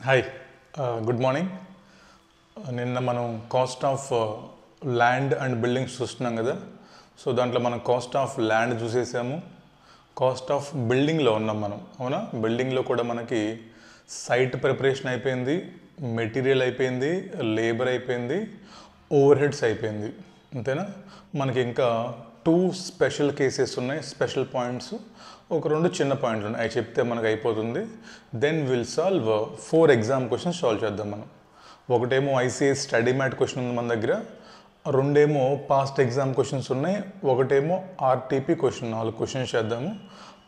Hi good morning. నిన్న మనం cost of land and buildings చూస్తున్నాం కదా. సో దాంట్లో మనం కాస్ట్ ఆఫ్ ల్యాండ్ చూసేసాము, కాస్ట్ ఆఫ్ బిల్డింగ్లో ఉన్నాం మనం. అవునా, బిల్డింగ్లో కూడా మనకి సైట్ ప్రిపరేషన్ అయిపోయింది, మెటీరియల్ అయిపోయింది, లేబర్ అయిపోయింది, ఓవర్ హెడ్స్ అయిపోయింది. అంతేనా? మనకి ఇంకా 2 స్పెషల్ కేసెస్ ఉన్నాయి, స్పెషల్ పాయింట్స్. ఒక 2 చిన్న పాయింట్లు ఉన్నాయి, అవి చెప్తే మనకు అయిపోతుంది. Then will solve 4 exam questions solve చేద్దాం మనం. ఒకటేమో ఐసీఎస్ స్టడీ మ్యాట్ క్వశ్చన్ ఉంది మన దగ్గర, 2 ఏమో పాస్ట్ ఎగ్జామ్ క్వశ్చన్స్ ఉన్నాయి, ఒకటేమో ఆర్టీపీ క్వశ్చన్. 4 క్వశ్చన్స్ చేద్దాము.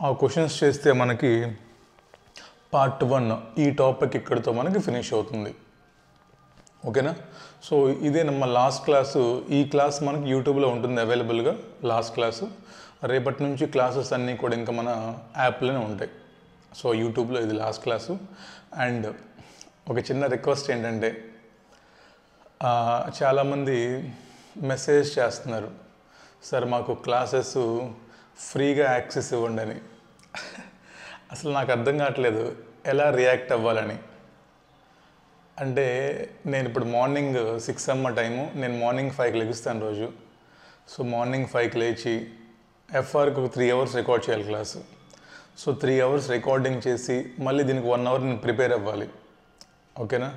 ఆ క్వశ్చన్స్ చేస్తే మనకి పార్ట్ 1 ఈ టాపిక్ ఇక్కడితో మనకి ఫినిష్ అవుతుంది. ఓకేనా? సో ఇదే ನಮ್ಮ లాస్ట్ క్లాసు. ఈ క్లాస్ మనకి యూట్యూబ్లో ఉంటుంది అవైలబుల్గా, లాస్ట్ క్లాసు. రేపటి నుంచి క్లాసెస్ అన్నీ కూడా ఇంకా మన యాప్లోనే ఉంటాయి. సో యూట్యూబ్లో ఇది లాస్ట్ క్లాసు. అండ్ ఒక చిన్న రిక్వెస్ట్ ఏంటంటే, చాలామంది మెసేజ్ చేస్తున్నారు, సార్ మాకు క్లాసెస్ ఫ్రీగా యాక్సెస్ ఇవ్వండి అని. అసలు నాకు అర్థం కావట్లేదు ఎలా రియాక్ట్ అవ్వాలని. అంటే నేను ఇప్పుడు మార్నింగ్ 6 అమ్మ టైము, నేను మార్నింగ్ 5కి లెగుస్తాను రోజు. సో మార్నింగ్ 5కి లేచి ఎఫ్ఆర్కి 3 అవర్స్ రికార్డ్ చేయాలి క్లాసు. సో 3 అవర్స్ రికార్డింగ్ చేసి మళ్ళీ దీనికి 1 అవర్ నేను ప్రిపేర్ అవ్వాలి. ఓకేనా?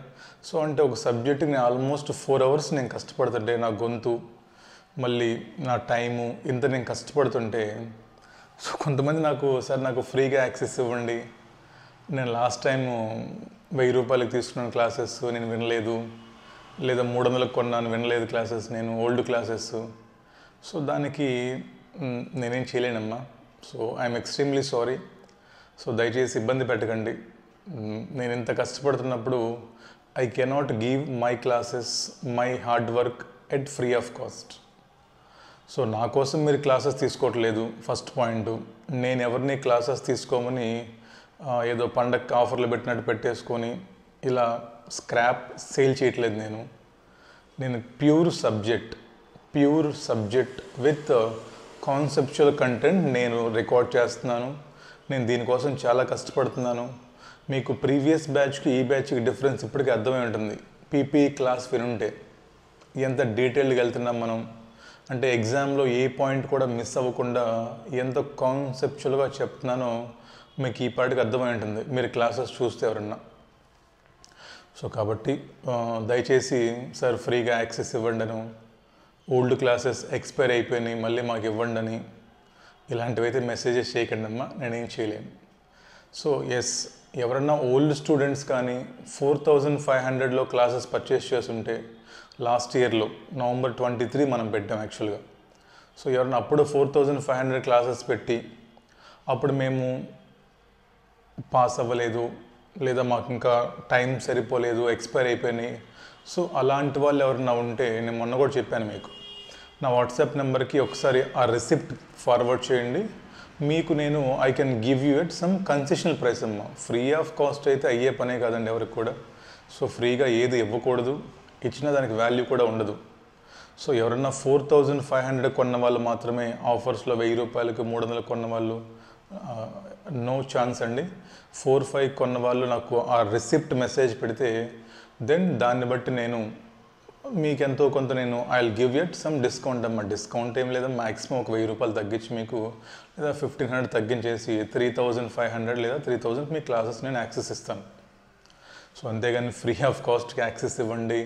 సో అంటే ఒక సబ్జెక్ట్కి నేను ఆల్మోస్ట్ 4 అవర్స్ నేను కష్టపడుతుంటే, నా గొంతు మళ్ళీ నా టైము ఇంత నేను కష్టపడుతుంటే, సో కొంతమంది నాకు ఫ్రీగా యాక్సెస్ ఇవ్వండి, నేను లాస్ట్ టైము 1000 రూపాయలకి తీసుకున్నాను క్లాసెస్, నేను వినలేదు, లేదా 300కి కొన్నాను, వినలేదు క్లాసెస్, నేను ఓల్డ్ క్లాసెస్. సో దానికి నేనేం చేయలేనమ్మా. So I'm extremely sorry. So దయచేసి ఇబ్బంది పెట్టకండి. నేను ఇంత కష్టపడుతున్నప్పుడు I cannot give my classes, my hard work at free of cost. So నా కోసం మీరు క్లాసెస్ తీసుకోవట్లేదు, ఫస్ట్ పాయింట్. నేను ఎవరిని క్లాసెస్ తీసుకోమని ఏదో పండగ ఆఫర్లు పెట్టినట్టు పెట్టేసుకొని ఇలా స్క్రాప్ సేల్ చేయట్లేదు. నేను pure subject with conceptual content నేను రికార్డ్ చేస్తున్నాను. నేను దీనికోసం చాలా కష్టపడుతున్నాను. మీకు ప్రీవియస్ బ్యాచ్కి ఈ బ్యాచ్కి డిఫరెన్స్ ఇప్పటికీ అర్థమై ఉంటుంది. పీపీ క్లాస్ వినుంటే ఎంత డీటెయిల్డ్గా వెళ్తున్నాం మనం, అంటే ఎగ్జామ్లో ఏ పాయింట్ కూడా మిస్ అవ్వకుండా ఎంత కాన్సెప్చువల్గా చెప్తున్నానో మీకు ఈ పాటికి అర్థమై ఉంటుంది మీరు క్లాసెస్ చూస్తే ఎవరన్నా. సో కాబట్టి దయచేసి సార్ ఫ్రీగా యాక్సెస్ ఇవ్వండి అని, ఓల్డ్ క్లాసెస్ ఎక్స్పైర్ అయిపోయినాయి మళ్ళీ మాకు ఇవ్వండి అని ఇలాంటివైతే మెసేజెస్ చేయకండి అమ్మా, నేనేం చేయలేను. సో ఎస్, ఎవరన్నా ఓల్డ్ స్టూడెంట్స్ కానీ 4500లో క్లాసెస్ పర్చేస్ చేస్తుంటే, లాస్ట్ ఇయర్లో November 23 మనం పెట్టాం యాక్చువల్గా. సో ఎవరన్నా అప్పుడు 4500 క్లాసెస్ పెట్టి అప్పుడు మేము పాస్ అవ్వలేదు, లేదా మాకు ఇంకా టైం సరిపోలేదు, ఎక్స్పైర్ అయిపోయినాయి, సో అలాంటి వాళ్ళు ఎవరన్నా ఉంటే, నేను మొన్న కూడా చెప్పాను మీకు, నా వాట్సాప్ నెంబర్కి ఒకసారి ఆ రిసిప్ట్ ఫార్వర్డ్ చేయండి. మీకు నేను I can give you at some concessional price అమ్మా. ఫ్రీ ఆఫ్ కాస్ట్ అయితే అయ్యే పనే కాదండి ఎవరికి కూడా. సో ఫ్రీగా ఏది ఇవ్వకూడదు, ఇచ్చిన దానికి వాల్యూ కూడా ఉండదు. సో ఎవరన్నా 4500 కొన్న వాళ్ళు మాత్రమే ఆఫర్స్లో 1000 రూపాయలకి 300 కొన్న వాళ్ళు నో ఛాన్స్ అండి. 4-5 కొన్న వాళ్ళు నాకు ఆ రిసిప్ట్ మెసేజ్ పెడితే దెన్ దాన్ని బట్టి నేను మీకు ఎంతో కొంత నేను I will give at some discount అమ్మా. డిస్కౌంట్ ఏం లేదా, మ్యాక్సిమం ఒక 1000 రూపాయలు తగ్గించి మీకు, లేదా 1500 తగ్గించేసి 3500 లేదా 3000 మీ క్లాసెస్ నేను యాక్సెస్ ఇస్తాను. సో అంతేగాని ఫ్రీ ఆఫ్ కాస్ట్కి యాక్సెస్ ఇవ్వండి,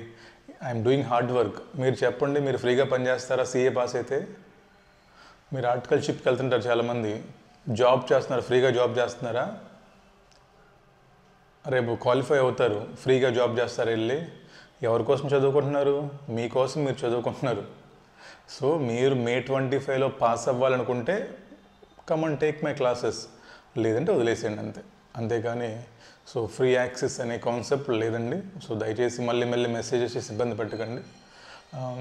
ఐఎమ్ డూయింగ్ హార్డ్ వర్క్. మీరు చెప్పండి, మీరు ఫ్రీగా పనిచేస్తారా? సీఏ పాస్ అయితే మీరు ఆర్టికల్షిప్కి వెళ్తుంటారు, చాలామంది జాబ్ చేస్తున్నారు, ఫ్రీగా జాబ్ చేస్తున్నారా? రేపు క్వాలిఫై అవుతారు, ఫ్రీగా జాబ్ చేస్తారు వెళ్ళి. ఎవరి కోసం చదువుకుంటున్నారు? మీకోసం మీరు చదువుకుంటున్నారు. సో మీరు May 25లో పాస్ అవ్వాలనుకుంటే come and take my classes, లేదంటే వదిలేసేయండి అంతే. అంతేకాని సో ఫ్రీ యాక్సెస్ అనే కాన్సెప్ట్ లేదండి. సో దయచేసి మళ్ళీ మెసేజెస్ చేసి ఇబ్బంది పెట్టకండి.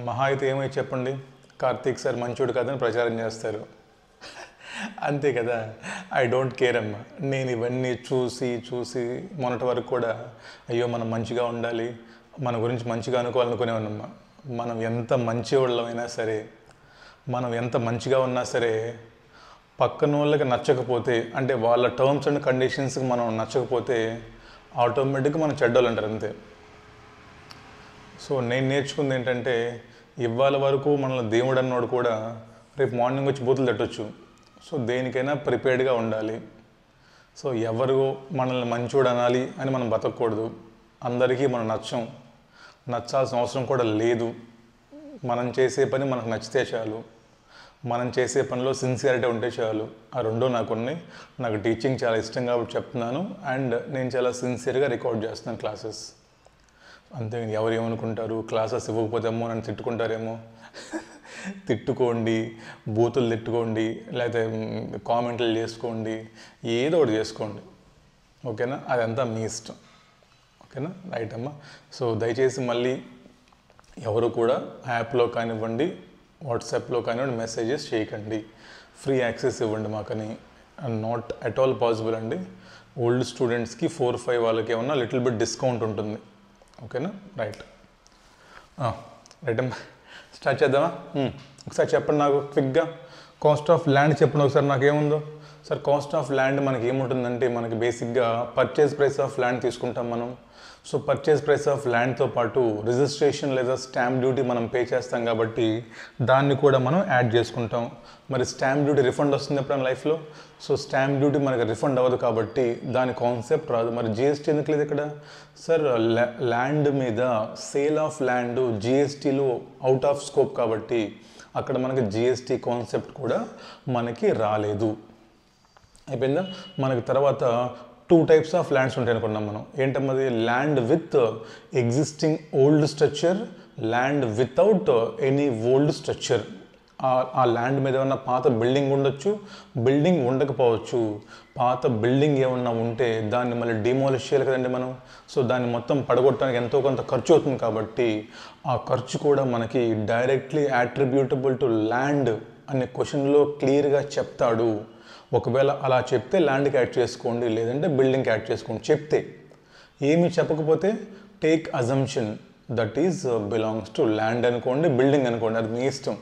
మహా అయితే ఏమై చెప్పండి, కార్తీక్ సార్ మంచోడు కాదని ప్రచారం చేస్తారు, అంతే కదా. ఐ డోంట్ కేర్ అమ్మా. నేను ఇవన్నీ చూసి మొన్నటి వరకు కూడా అయ్యో మనం మంచిగా ఉండాలి, మన గురించి మంచిగా అనుకోవాలనుకునేవాన్నమ్మా. మనం ఎంత మంచి వాళ్ళమైనా సరే, మనం ఎంత మంచిగా ఉన్నా సరే, పక్కన వాళ్ళకి నచ్చకపోతే, అంటే వాళ్ళ టర్మ్స్ అండ్ కండిషన్స్కి మనం నచ్చకపోతే ఆటోమేటిక్గా మనం చెడ్డోళ్ళు అంటారు అంతే. సో నేను నేర్చుకుంది ఏంటంటే ఇవాళ వరకు మనల్ని దేవుడు అన్నోడు కూడా రేపు మార్నింగ్ వచ్చి బూతులు తట్టొచ్చు. సో దేనికైనా ప్రిపేర్డ్గా ఉండాలి. సో ఎవరు మనల్ని మంచోడు అనాలి అని మనం బతకూడదు. అందరికీ మనం నచ్చాల్సిన అవసరం కూడా లేదు. మనం చేసే పని మనకు నచ్చితే చాలు, మనం చేసే పనిలో సిన్సియారిటీ ఉంటే చాలు. ఆ రెండో నాకున్నాయి. నాకు టీచింగ్ చాలా ఇష్టం కాబట్టి చెప్తున్నాను, అండ్ నేను చాలా సిన్సియర్గా రికార్డ్ చేస్తున్నాను క్లాసెస్. అంతే. ఎవరు ఏమనుకుంటారు, క్లాసెస్ ఇవ్వకపోతేమో నన్ను తిట్టుకుంటారేమో. తిట్టుకోండి, బూతులు తిట్టుకోండి, లేకపోతే కామెంట్లు చేసుకోండి, ఏదో ఒకటి చేసుకోండి, ఓకేనా? అదంతా మీ ఇష్టం, ఓకేనా? రైట్ అమ్మా. సో దయచేసి మళ్ళీ ఎవరు కూడా యాప్లో కానివ్వండి, వాట్సాప్లో కానివ్వండి మెసేజెస్ చేయకండి. ఫ్రీ యాక్సెస్ ఇవ్వండి మాకని. నాట్ అట్ ఆల్ పాసిబుల్ అండి. ఓల్డ్ స్టూడెంట్స్కి 4-5 వాళ్ళకి ఏమన్నా లిటిల్ బిట్ డిస్కౌంట్ ఉంటుంది, ఓకేనా? రైట్ రైట్ అమ్మా, స్టార్ట్ చేద్దామా? ఒకసారి చెప్పండి నాకు క్విక్గా. కాస్ట్ ఆఫ్ ల్యాండ్ చెప్పండి ఒకసారి నాకు ఏముందో. సార్ కాస్ట్ ఆఫ్ ల్యాండ్ మనకి ఏముంటుందంటే మనకి బేసిక్గా పర్చేస్ ప్రైస్ ఆఫ్ ల్యాండ్ తీసుకుంటాం మనం. సో పర్చేస్ ప్రైస్ ఆఫ్ ల్యాండ్తో పాటు రిజిస్ట్రేషన్ లేదా స్టాంప్ డ్యూటీ మనం పే చేస్తాం కాబట్టి దాన్ని కూడా మనం యాడ్ చేసుకుంటాం. మరి స్టాంప్ డ్యూటీ రిఫండ్ వస్తుంది ఎప్పుడైనా లైఫ్లో? సో స్టాంప్ డ్యూటీ మనకి రిఫండ్ అవ్వదు కాబట్టి దాని కాన్సెప్ట్ రాదు. మరి జిఎస్టీ ఎందుకు లేదు ఇక్కడ? సార్ ల్యాండ్ మీద సేల్ ఆఫ్ ల్యాండ్ జిఎస్టీలో అవుట్ ఆఫ్ స్కోప్ కాబట్టి అక్కడ మనకి జిఎస్టీ కాన్సెప్ట్ కూడా మనకి రాలేదు. అయిపోయిందా? మనకి తర్వాత 2 types ఆఫ్ ల్యాండ్స్ ఉంటాయి అనుకున్నాం మనం. ఏంటమ్మది? Land with existing old structure, land without any old structure. ఆ ల్యాండ్ మీద ఏమన్నా పాత బిల్డింగ్ ఉండొచ్చు, బిల్డింగ్ ఉండకపోవచ్చు. పాత బిల్డింగ్ ఏమన్నా ఉంటే దాన్ని మళ్ళీ డిమాలిష్ చేయాలి కదండి మనం. సో దాన్ని మొత్తం పడగొట్టడానికి ఎంతో కొంత ఖర్చు అవుతుంది కాబట్టి ఆ ఖర్చు కూడా మనకి డైరెక్ట్లీ అట్రిబ్యూటబుల్ టు ల్యాండ్ అనే క్వశ్చన్లో క్లియర్గా చెప్తాడు. ఒకవేళ అలా చెప్తే ల్యాండ్కి యాడ్ చేసుకోండి, లేదంటే బిల్డింగ్కి యాడ్ చేసుకోండి. చెప్తే, ఏమి చెప్పకపోతే take assumption that is belongs to land అనుకోండి, బిల్డింగ్ అనుకోండి, అది మీ ఇష్టం.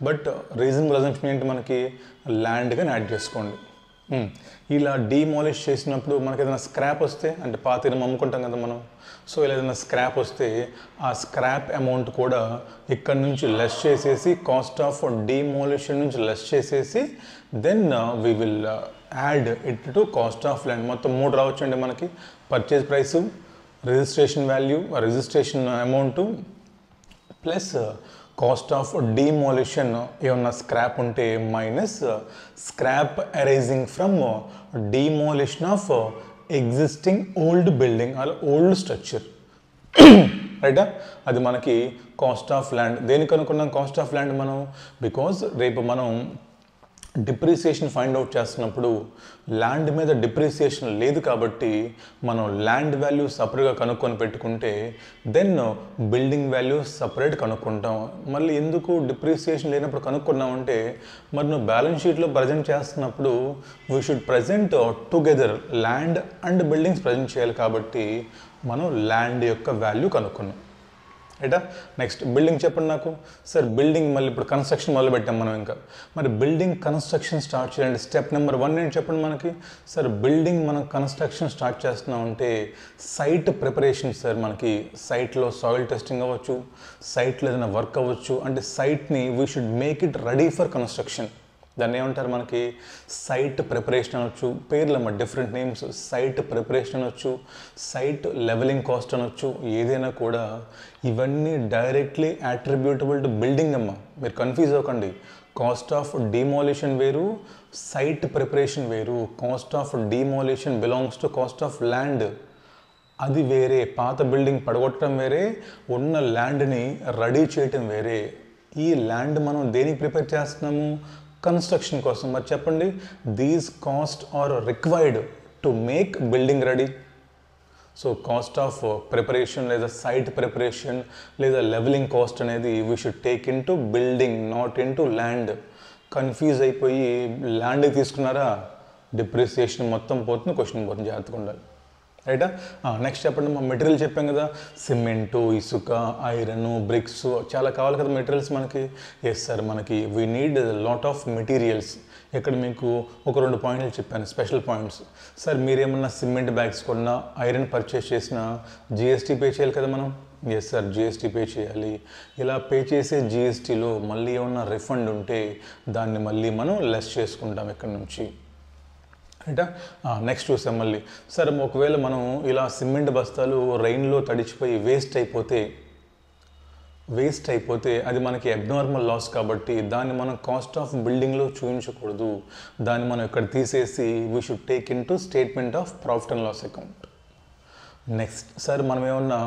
బట్ రీజనబుల్ అజంప్షన్ ఏంటి? మనకి ల్యాండ్ కానీ యాడ్ చేసుకోండి. ఇలా డీమాలిష్ చేసినప్పుడు మనకి ఏదైనా స్క్రాప్ వస్తే, అంటే పాత ఇనుము అమ్ముకుంటాం కదా మనం. సో ఇలా ఏదైనా స్క్రాప్ వస్తే ఆ స్క్రాప్ అమౌంట్ కూడా ఇక్కడ నుంచి లెస్ చేసేసి, కాస్ట్ ఆఫ్ డీమాలిషన్ నుంచి లెస్ చేసేసి then we will add it to cost of land. మొత్తం 3 రావచ్చండి మనకి. Purchase price, registration value, registration amount plus cost of demolition ఏమన్నా స్క్రాప్ ఉంటే minus scrap arising from demolition of existing old building అలా old structure. రైటా? అది మనకి cost of land. దేనికి అనుకున్నాం కాస్ట్ ఆఫ్ ల్యాండ్ మనం? బికాజ్ రేపు మనం డిప్రిసియేషన్ ఫైండ్ అవుట్ చేస్తున్నప్పుడు ల్యాండ్ మీద డిప్రిసియేషన్ లేదు కాబట్టి మనం ల్యాండ్ వాల్యూ సపరేట్గా కనుక్కొని పెట్టుకుంటే దెన్ బిల్డింగ్ వాల్యూ సపరేట్ కనుక్కుంటాం. మళ్ళీ ఎందుకు డిప్రిసియేషన్ లేనప్పుడు కనుక్కున్నామంటే మరి నువ్వు బ్యాలెన్స్ షీట్లో ప్రజెంట్ చేస్తున్నప్పుడు we should present together land and buildings present చేయాలి కాబట్టి మనం ల్యాండ్ యొక్క వాల్యూ కనుక్కున్నాం. రైటా? నెక్స్ట్ బిల్డింగ్ చెప్పండి నాకు. సార్ బిల్డింగ్ మళ్ళీ ఇప్పుడు కన్స్ట్రక్షన్ మొదలు పెట్టాం మనం. ఇంకా మరి బిల్డింగ్ కన్స్ట్రక్షన్ స్టార్ట్ చేయాలంటే స్టెప్ నెంబర్ 1 ఏంటి చెప్పండి మనకి. సార్ బిల్డింగ్ మనం కన్స్ట్రక్షన్ స్టార్ట్ చేస్తున్నామంటే సైట్ ప్రిపరేషన్. సార్ మనకి సైట్లో సాయిల్ టెస్టింగ్ అవ్వచ్చు, సైట్లో ఏదైనా వర్క్ అవ్వచ్చు. అంటే సైట్ని we should make it ready for construction. దాన్ని ఏమంటారు మనకి? సైట్ ప్రిపరేషన్ అనొచ్చు. పేర్లమ్మ డిఫరెంట్ నేమ్స్. సైట్ ప్రిపరేషన్ అనొచ్చు, సైట్ లెవెలింగ్ కాస్ట్ అనొచ్చు. ఏదైనా కూడా ఇవన్నీ డైరెక్ట్లీ అట్రిబ్యూటబుల్ టు బిల్డింగ్ అమ్మ. మీరు కన్ఫ్యూజ్ అవ్వకండి. కాస్ట్ ఆఫ్ డిమాలిషన్ వేరు, సైట్ ప్రిపరేషన్ వేరు. Cost of demolition belongs to cost of land, అది వేరే. పాత బిల్డింగ్ పడగొట్టడం వేరే, ఉన్న ల్యాండ్ని రెడీ చేయటం వేరే. ఈ ల్యాండ్ మనం దేనికి ప్రిపేర్ చేస్తున్నాము? కన్స్ట్రక్షన్ కోసం. మరి చెప్పండి, these cost are required to make building ready. So cost of preparation లేదా సైట్ ప్రిపరేషన్ లేదా లెవెలింగ్ కాస్ట్ అనేది we should take into building, not into land. Confuse అయిపోయి ల్యాండ్కి తీసుకున్నారా, డిప్రిసియేషన్ మొత్తం పోతుంది, క్వశ్చన్ పోతుంది. జాగ్రత్తగా ఉండాలి. రైటా? నెక్స్ట్ చెప్పండి. మా మెటీరియల్ చెప్పాం కదా, సిమెంటు, ఇసుక, ఐరన్, బ్రిక్స్ చాలా కావాలి కదా మెటీరియల్స్ మనకి. ఎస్ సార్, మనకి we need lot of materials. ఇక్కడ మీకు ఒక 2 పాయింట్లు చెప్పాను, స్పెషల్ పాయింట్స్. సార్ మీరేమన్నా సిమెంట్ బ్యాగ్స్ కొన్నా, ఐరన్ పర్చేస్ చేసినా జిఎస్టీ పే చేయాలి కదా మనం. ఎస్ సార్, జిఎస్టీ పే చేయాలి. ఇలా పే చేసే జిఎస్టీలో మళ్ళీ ఏమన్నా రిఫండ్ ఉంటే దాన్ని మళ్ళీ మనం లెస్ చేసుకుంటాం ఇక్కడ నుంచి. రైటా? నెక్స్ట్ చూసాం మళ్ళీ. సరే ఒకవేళ మనం ఇలా సిమెంట్ బస్తాలు రైన్లో తడిచిపోయి వేస్ట్ అయిపోతే అది మనకి అబ్నార్మల్ లాస్ కాబట్టి దాన్ని మనం కాస్ట్ ఆఫ్ బిల్డింగ్లో చూపించకూడదు. దాన్ని మనం ఇక్కడ తీసేసి we should take into statement of profit and loss account. Next sir మనం ఏమన్నా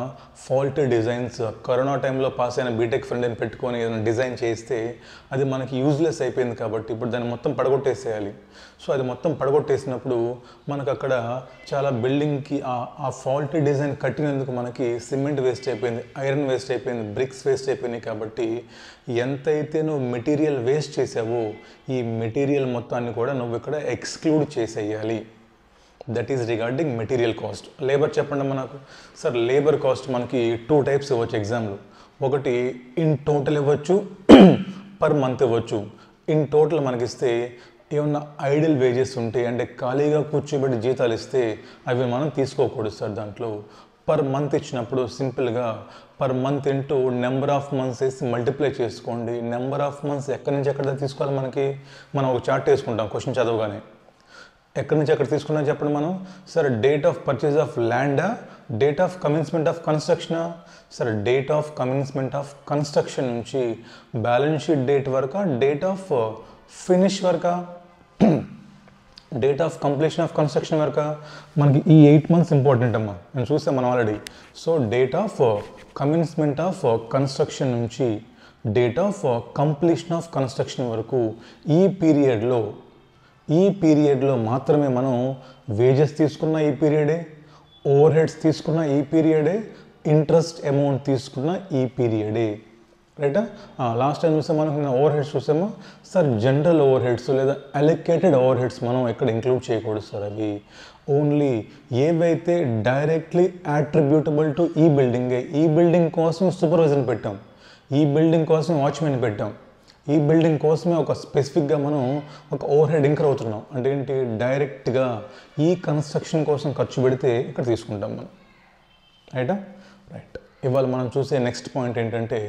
ఫాల్ట్ డిజైన్స్ కరోనా టైంలో పాస్ అయిన బీటెక్ ఫ్రెండ్ అని పెట్టుకొని ఏదైనా డిజైన్ చేస్తే అది మనకి యూజ్లెస్ అయిపోయింది కాబట్టి ఇప్పుడు దాన్ని మొత్తం పడగొట్టేసేయాలి. సో అది మొత్తం పడగొట్టేసినప్పుడు మనకు అక్కడ చాలా బిల్డింగ్కి ఆ ఫాల్ట్ డిజైన్ కట్టినందుకు మనకి సిమెంట్ వేస్ట్ అయిపోయింది, ఐరన్ వేస్ట్ అయిపోయింది, బ్రిక్స్ వేస్ట్ అయిపోయినాయి. కాబట్టి ఎంతైతే నువ్వు మెటీరియల్ వేస్ట్ చేసావో ఈ మెటీరియల్ మొత్తాన్ని కూడా నువ్వు ఇక్కడ ఎక్స్క్లూడ్ చేసేయాలి. That is regarding material cost. Labour చెప్పండి మనకు. సార్ లేబర్ కాస్ట్ మనకి 2 టైప్స్ ఇవ్వచ్చు ఎగ్జామ్లో. ఒకటి ఇన్ టోటల్ ఇవ్వచ్చు, పర్ మంత్ ఇవ్వచ్చు. ఇన్ టోటల్ మనకిస్తే ఏమన్నా ఐడిల్ వేజెస్ ఉంటే అంటే ఖాళీగా కూర్చోబెట్టి జీతాలు ఇస్తే అవి మనం తీసుకోకూడదు సార్ దాంట్లో. పర్ మంత్ ఇచ్చినప్పుడు సింపుల్గా per month into number of months వేసి మల్టిప్లై చేసుకోండి. నెంబర్ ఆఫ్ మంత్స్ ఎక్కడి నుంచి ఎక్కడ తీసుకోవాలి మనం ఒక చార్ట్ వేసుకుంటాం క్వశ్చన్ చదవగానే. ఎక్కడి నుంచి ఎక్కడ తీసుకున్నా చెప్పండి మనం. సరే డేట్ ఆఫ్ పర్చేజ్ ఆఫ్ ల్యాండా, డేట్ ఆఫ్ కమెన్స్మెంట్ ఆఫ్ కన్స్ట్రక్షనా? సరే date of commencement of construction నుంచి బ్యాలెన్స్ షీట్ డేట్ వరకా, డేట్ ఆఫ్ ఫినిష్ వరకా, డేట్ ఆఫ్ కంప్లీషన్ ఆఫ్ కన్స్ట్రక్షన్ వరకా? మనకి ఈ 8 మంత్స్ ఇంపార్టెంట్ అమ్మా, నేను చూసాను మనం already. So date of commencement of construction నుంచి date of completion of construction వరకు ఈ పీరియడ్లో మాత్రమే మనం వేజెస్ తీసుకున్న ఈ పీరియడే, ఓవర్ హెడ్స్ తీసుకున్న ఈ పీరియడే, ఇంట్రెస్ట్ అమౌంట్ తీసుకున్న ఈ పీరియడే. రైటా? లాస్ట్ టైం చూసాం మనం ఓవర్ హెడ్స్ చూసామా సార్. జనరల్ ఓవర్ హెడ్స్ లేదా అలొకేటెడ్ ఓవర్ హెడ్స్ మనం ఎక్కడ ఇంక్లూడ్ చేయకూడదు సార్. అవి ఓన్లీ ఏవైతే డైరెక్ట్లీ అట్రిబ్యూటబుల్ టు ఈ బిల్డింగే. ఈ బిల్డింగ్ కోసం సూపర్వైజర్ని పెట్టాం, ఈ బిల్డింగ్ కోసం వాచ్మెన్ పెట్టాం, ఈ బిల్డింగ్ కోసమే ఒక స్పెసిఫిక్గా మనం ఒక ఓవర్ హెడ్ ఇంకర్ అవుతున్నాం. అంటే ఏంటి? డైరెక్ట్గా ఈ కన్స్ట్రక్షన్ కోసం ఖర్చు పెడితే ఇక్కడ తీసుకుంటాం మనం. రైటా? రైట్. ఇవాళ మనం చూసే నెక్స్ట్ పాయింట్ ఏంటంటే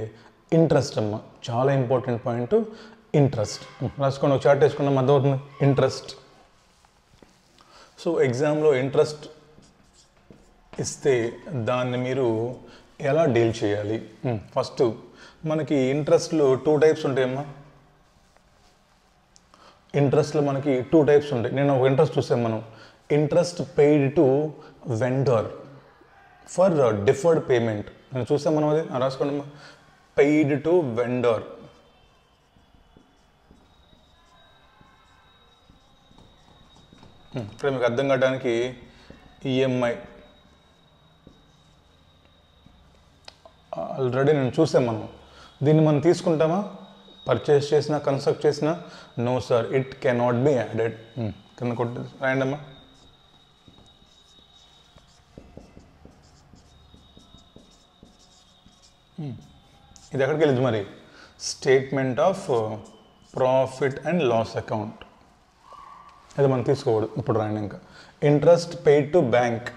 ఇంట్రెస్ట్ అమ్మ. చాలా ఇంపార్టెంట్ పాయింట్ ఇంట్రెస్ట్. రాసుకోండి, ఒక చార్ట్ వేసుకున్నాం, అర్థమవుతుంది. ఇంట్రెస్ట్. సో ఎగ్జామ్లో ఇంట్రెస్ట్ ఇస్తే దాన్ని మీరు ఎలా డీల్ చేయాలి? ఫస్ట్ మనకి ఇంట్రెస్ట్లో 2 టైప్స్ ఉంటాయమ్మా. ఇంట్రెస్ట్లో మనకి 2 టైప్స్ ఉంటాయి. నేను ఒక ఇంట్రెస్ట్ చూసాను మనం. Interest paid to vendor for deferred payment. నేను చూసాను మనం, అది రాసుకోండి అమ్మా. Paid to vendor. ఇక్కడ మీకు అర్థం కావడానికి ఈఎంఐ ఆల్రెడీ నేను చూసాను మనం. దీన్ని మనం తీసుకుంటామా? పర్చేస్ చేసినా కన్స్ట్రక్ట్ చేసినా? No sir, it cannot be added. కింద కొట్టి రాయండమ్మా. ఇది ఎక్కడికి వెళ్ళింది మరి? Statement of profit and loss account. అది మనం తీసుకోకూడదు. ఇప్పుడు రాయండి. ఇంకా interest paid to bank.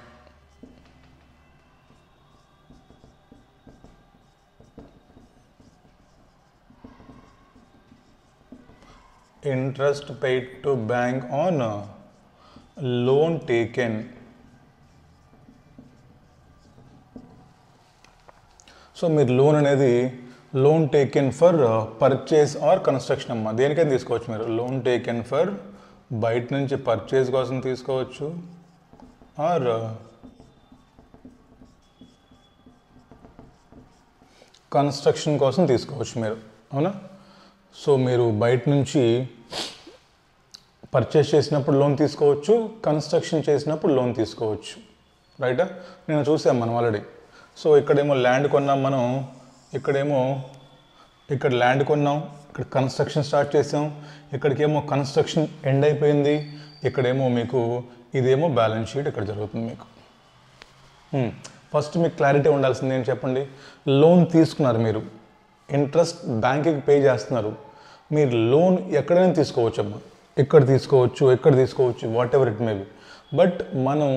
Interest paid to bank on loan taken. So మీరు లోన్ అనేది loan taken for purchase or construction అమ్మా. దేనికైనా తీసుకోవచ్చు మీరు. లోన్ టేకెన్ ఫర్ బయట నుంచి పర్చేస్ కోసం తీసుకోవచ్చు, ఆర్ కన్స్ట్రక్షన్ కోసం తీసుకోవచ్చు మీరు. అవునా? సో మీరు బయట నుంచి పర్చేస్ చేసినప్పుడు లోన్ తీసుకోవచ్చు, కన్స్ట్రక్షన్ చేసినప్పుడు లోన్ తీసుకోవచ్చు. రైటా? నేను చూసాం మనం ఆల్రెడీ. సో ఇక్కడేమో ల్యాండ్ కొన్నాం మనం, ఇక్కడ ల్యాండ్ కొన్నాం, ఇక్కడ కన్స్ట్రక్షన్ స్టార్ట్ చేసాం, ఇక్కడికేమో కన్స్ట్రక్షన్ ఎండ్ అయిపోయింది, ఇక్కడేమో మీకు ఇదేమో బ్యాలెన్స్ షీట్ ఇక్కడ జరుగుతుంది మీకు. ఫస్ట్ మీకు క్లారిటీ ఉండాల్సింది ఏంటి చెప్పండి. లోన్ తీసుకున్నారు మీరు, ఇంట్రెస్ట్ బ్యాంక్కి పే చేస్తున్నారు. మీరు లోన్ ఎక్కడైనా తీసుకోవచ్చమ్మా. ఇక్కడ తీసుకోవచ్చు whatever it may be. But మనం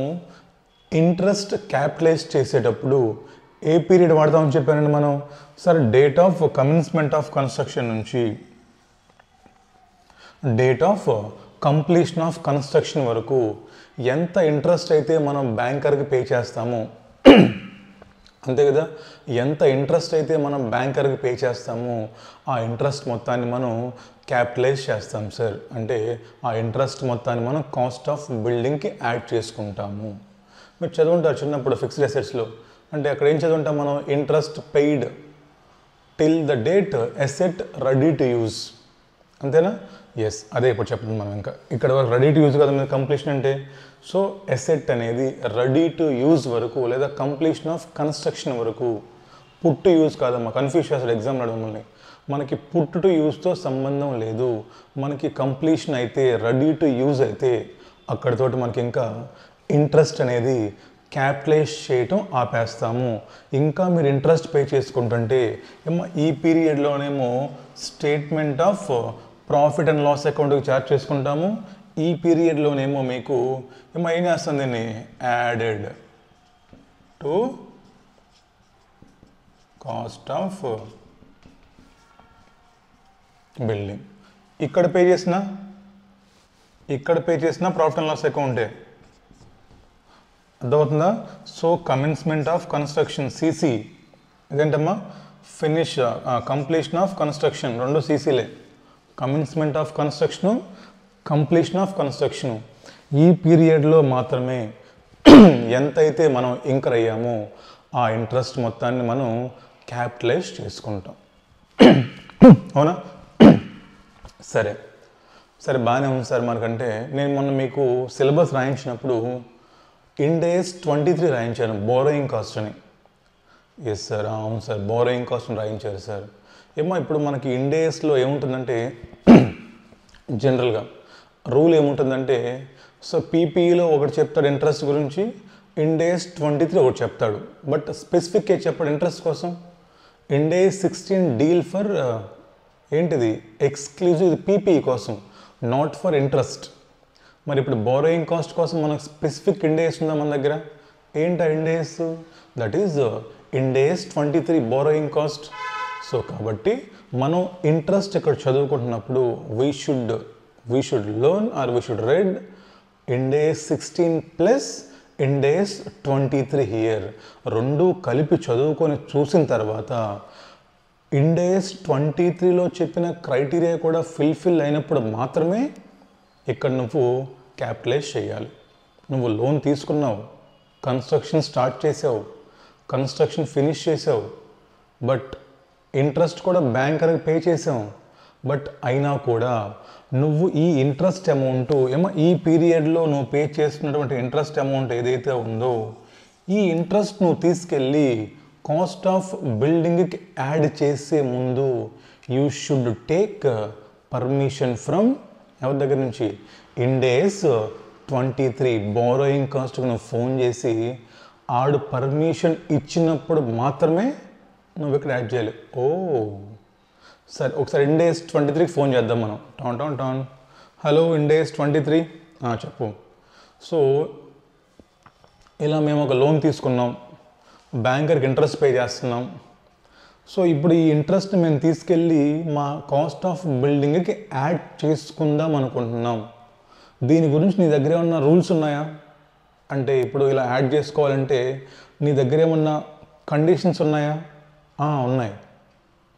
ఇంట్రెస్ట్ క్యాపిటలైజ్ చేసేటప్పుడు ఏ పీరియడ్ వాడతామని చెప్పానండి మనం? Sir date of commencement of construction నుంచి date of completion of construction వరకు ఎంత ఇంట్రెస్ట్ అయితే మనం బ్యాంకర్కి పే చేస్తామో, అంతే కదా, ఎంత ఇంట్రెస్ట్ అయితే మనం బ్యాంకర్కి పే చేస్తామో ఆ ఇంట్రెస్ట్ మొత్తాన్ని మనం క్యాపిటలైజ్ చేస్తాం సార్. అంటే ఆ ఇంట్రెస్ట్ మొత్తాన్ని మనం కాస్ట్ ఆఫ్ బిల్డింగ్కి యాడ్ చేసుకుంటాము. మీరు చదువుంటారు చిన్నప్పుడు ఫిక్స్డ్ అసెట్స్లో. అంటే అక్కడ ఏం చదువుంటాం మనం? Interest paid till the date asset ready to use, అంతేనా? ఎస్, అదే ఇప్పుడు చెప్పండి మనం. ఇంకా ఇక్కడ వరకు రెడీ టు యూజ్ కదా మీరు కంప్లీషన్ అంటే. సో అసెట్ అనేది రెడీ టు యూజ్ వరకు లేదా కంప్లీషన్ ఆఫ్ కన్స్ట్రక్షన్ వరకు, పుట్ టు యూజ్ కాదమ్మా, కన్ఫ్యూజ్ చేస్తాడు ఎగ్జామ్లో మమ్మల్ని. మనకి పుట్ టు యూజ్తో సంబంధం లేదు. మనకి కంప్లీషన్ అయితే రెడీ టు యూజ్ అయితే అక్కడితోటి మనకి ఇంకా ఇంట్రెస్ట్ అనేది క్యాపిటలైజ్ చేయటం ఆపేస్తాము. ఇంకా మీరు ఇంట్రెస్ట్ పే చేసుకుంటుంటే ఏమో ఈ పీరియడ్లోనేమో statement of profit and loss అకౌంట్కి ఛార్జ్ చేసుకుంటాము. ఈ పీరియడ్లోనేమో మీకు ఏమో ఏం చేస్తుంది, దీన్ని added to cost of building. ఇక్కడ పే చేసిన ప్రాఫిట్ అండ్ లాస్ అకౌంటే, అర్థమవుతుందా? So commencement of construction CC, ఇదేంటమ్మా? ఫినిష్ కంప్లీషన్ ఆఫ్ కన్స్ట్రక్షన్, రెండు సీసీలే. Commencement of construction, completion of construction. ఈ పీరియడ్లో మాత్రమే ఎంతైతే మనం ఇంకర్ అయ్యామో ఆ ఇంట్రెస్ట్ మొత్తాన్ని మనం క్యాపిటలైజ్ చేసుకుంటాం. అవునా? సరే బాగానే ఉంది సార్. మనకంటే నేను మొన్న మీకు సిలబస్ రాయించినప్పుడు ఇండేస్ 23 రాయించాను, బోరోయింగ్ కాస్ట్ అని. ఎస్ సార్, అవును సార్, బోరోయింగ్ కాస్ట్ రాయించారు సార్. ఏమో ఇప్పుడు మనకి ఇండేస్లో ఏముంటుందంటే జనరల్గా రూల్ ఏముంటుందంటే, సో పీపీఈలో ఒకటి చెప్తాడు ఇంట్రెస్ట్ గురించి, ఇండేస్ 23 ఒకటి చెప్తాడు. బట్ స్పెసిఫిక్ చెప్పాడు ఇంట్రెస్ట్ కోసం. ఇండేస్ 16 డీల్ ఫర్ ఏంటిది ఎక్స్క్లూజివ్, ఇది పీపీఈ కోసం, నాట్ ఫర్ ఇంట్రెస్ట్. మరి ఇప్పుడు బోరోయింగ్ కాస్ట్ కోసం మనకు స్పెసిఫిక్ ఇండేస్ ఉందా మన దగ్గర? ఏంటి ఆ ఇండేస్? That is Ind AS 23 borrowing cost. So కాబట్టి మనం ఇంట్రెస్ట్ ఇక్కడ చదువుకుంటున్నప్పుడు we should learn or we should read Ind AS 16 plus Ind AS 23 here. రెండు కలిపి చదువుకొని చూసిన తర్వాత ఇండేస్ 23లో చెప్పిన క్రైటీరియా కూడా ఫిల్ అయినప్పుడు మాత్రమే ఇక్కడ నువ్వు క్యాపిటలైజ్ చేయాలి. నువ్వు లోన్ తీసుకున్నావు, కన్స్ట్రక్షన్ స్టార్ట్ చేసావు, కన్స్ట్రక్షన్ ఫినిష్ చేసావు, బట్ ఇంట్రెస్ట్ కూడా బ్యాంకర్కి పే చేసావు. బట్ అయినా కూడా నువ్వు ఈ ఇంట్రెస్ట్ అమౌంట్ ఏమో ఈ పీరియడ్లో నువ్వు పే చేస్తున్నటువంటి ఇంట్రెస్ట్ అమౌంట్ ఏదైతే ఉందో ఈ ఇంట్రెస్ట్ నువ్వు తీసుకెళ్ళి కాస్ట్ ఆఫ్ బిల్డింగ్కి యాడ్ చేసే ముందు you should take permission from ఎవరి దగ్గర నుంచి? ఇండేస్ 23 బోరోయింగ్ కాస్ట్కి నువ్వు ఫోన్ చేసి ఆడు పర్మిషన్ ఇచ్చినప్పుడు మాత్రమే నువ్వు ఇక్కడ యాడ్ చేయాలి. ఓ సరే, ఒకసారి ఇండేస్ 23కి ఫోన్ చేద్దాం మనం. టాన్ హలో ఇండేస్ 23, చెప్పు. సో ఇలా మేము ఒక లోన్ తీసుకున్నాం, బ్యాంకర్కి ఇంట్రెస్ట్ పే చేస్తున్నాం. సో ఇప్పుడు ఈ ఇంట్రెస్ట్ మేము తీసుకెళ్ళి మా కాస్ట్ ఆఫ్ బిల్డింగ్కి యాడ్ చేసుకుందాం అనుకుంటున్నాం. దీని గురించి నీ దగ్గర ఏమన్నా రూల్స్ ఉన్నాయా? అంటే ఇప్పుడు ఇలా యాడ్ చేసుకోవాలంటే నీ దగ్గర ఏమన్నా కండిషన్స్ ఉన్నాయా? ఉన్నాయి.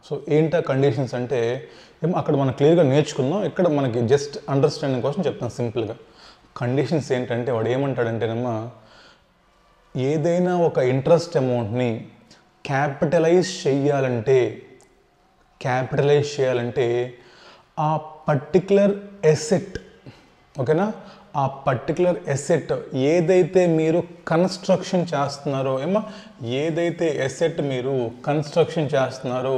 సో ఏంటా కండిషన్స్ అంటే ఏమో అక్కడ మనం క్లియర్గా నేర్చుకుందాం, ఇక్కడ మనకి జస్ట్ అండర్స్టాండింగ్ కోసం చెప్తాను సింపుల్గా. కండిషన్స్ ఏంటంటే వాడు ఏమంటాడంటేనమ్మా, ఏదైనా ఒక ఇంట్రెస్ట్ అమౌంట్ని క్యాపిటలైజ్ చేయాలంటే ఆ పర్టిక్యులర్ ఎసెట్, ఓకేనా, ఆ పర్టిక్యులర్ ఎసెట్ ఏదైతే మీరు కన్స్ట్రక్షన్ చేస్తున్నారో ఏదైతే ఎసెట్ మీరు కన్స్ట్రక్షన్ చేస్తున్నారో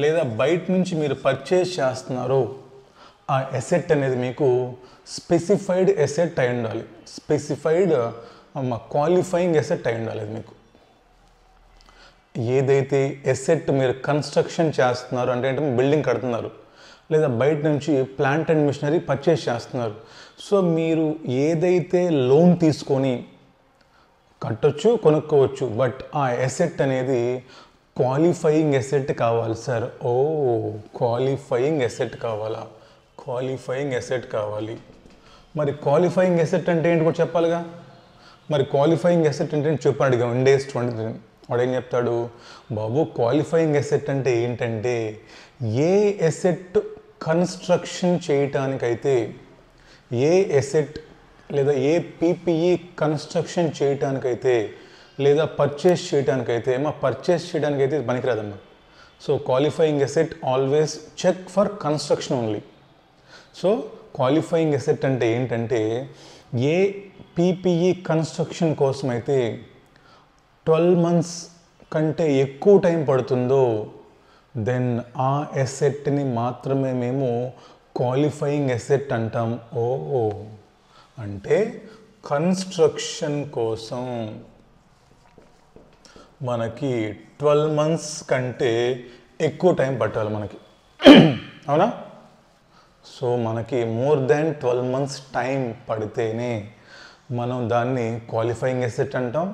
లేదా బయట నుంచి మీరు పర్చేజ్ చేస్తున్నారో ఆ ఎసెట్ అనేది మీకు స్పెసిఫైడ్ ఎసెట్ అయి ఉండాలి. స్పెసిఫైడ్ క్వాలిఫైయింగ్ ఎసెట్ అయి ఉండాలి. అది మీకు ఏదైతే ఎసెట్ మీరు కన్స్ట్రక్షన్ చేస్తున్నారో అంటే బిల్డింగ్ కడుతున్నారు, లేదా బయట నుంచి ప్లాంట్ అండ్ మిషనరీ పర్చేస్ చేస్తున్నారు. సో మీరు ఏదైతే లోన్ తీసుకొని కట్టొచ్చు, కొనుక్కోవచ్చు, బట్ ఆ ఎసెట్ అనేది క్వాలిఫైయింగ్ ఎసెట్ కావాలి సార్. ఓ క్వాలిఫైయింగ్ ఎసెట్ కావాలా? క్వాలిఫైయింగ్ ఎసెట్ కావాలి. మరి క్వాలిఫైయింగ్ ఎసెట్ అంటే ఏంటి కూడా చెప్పాలిగా. మరి క్వాలిఫైయింగ్ ఎసెట్ అంటే చెప్పాను అడిగాం ఇండేస్ 23. వాడు ఏం చెప్తాడు, బాబు క్వాలిఫైయింగ్ ఎసెట్ అంటే ఏంటంటే ఏ ఎసెట్ కన్స్ట్రక్షన్ చేయటానికైతే, ఏ ఎసెట్ లేదా ఏ పీపీఈ కన్స్ట్రక్షన్ చేయటానికైతే లేదా పర్చేస్ చేయడానికైతే, పర్చేస్ చేయడానికైతే పనికిరాదమ్మా. So qualifying asset always check for construction only. So qualifying asset అంటే ఏంటంటే ఏ పీపీఈ కన్స్ట్రక్షన్ కోసం అయితే 12 months కంటే ఎక్కువ టైం పడుతుందో దెన్ ఆ ఎసెట్ని మాత్రమే మేము క్వాలిఫైయింగ్ ఎసెట్ అంటాం. ఓ అంటే కన్స్ట్రక్షన్ కోసం మనకి 12 months కంటే ఎక్కువ టైం పట్టాలి మనకి, అవునా? సో మనకి మోర్ దాన్ 12 months టైం పడితేనే మనం దాన్ని క్వాలిఫైయింగ్ ఎసెట్ అంటాం.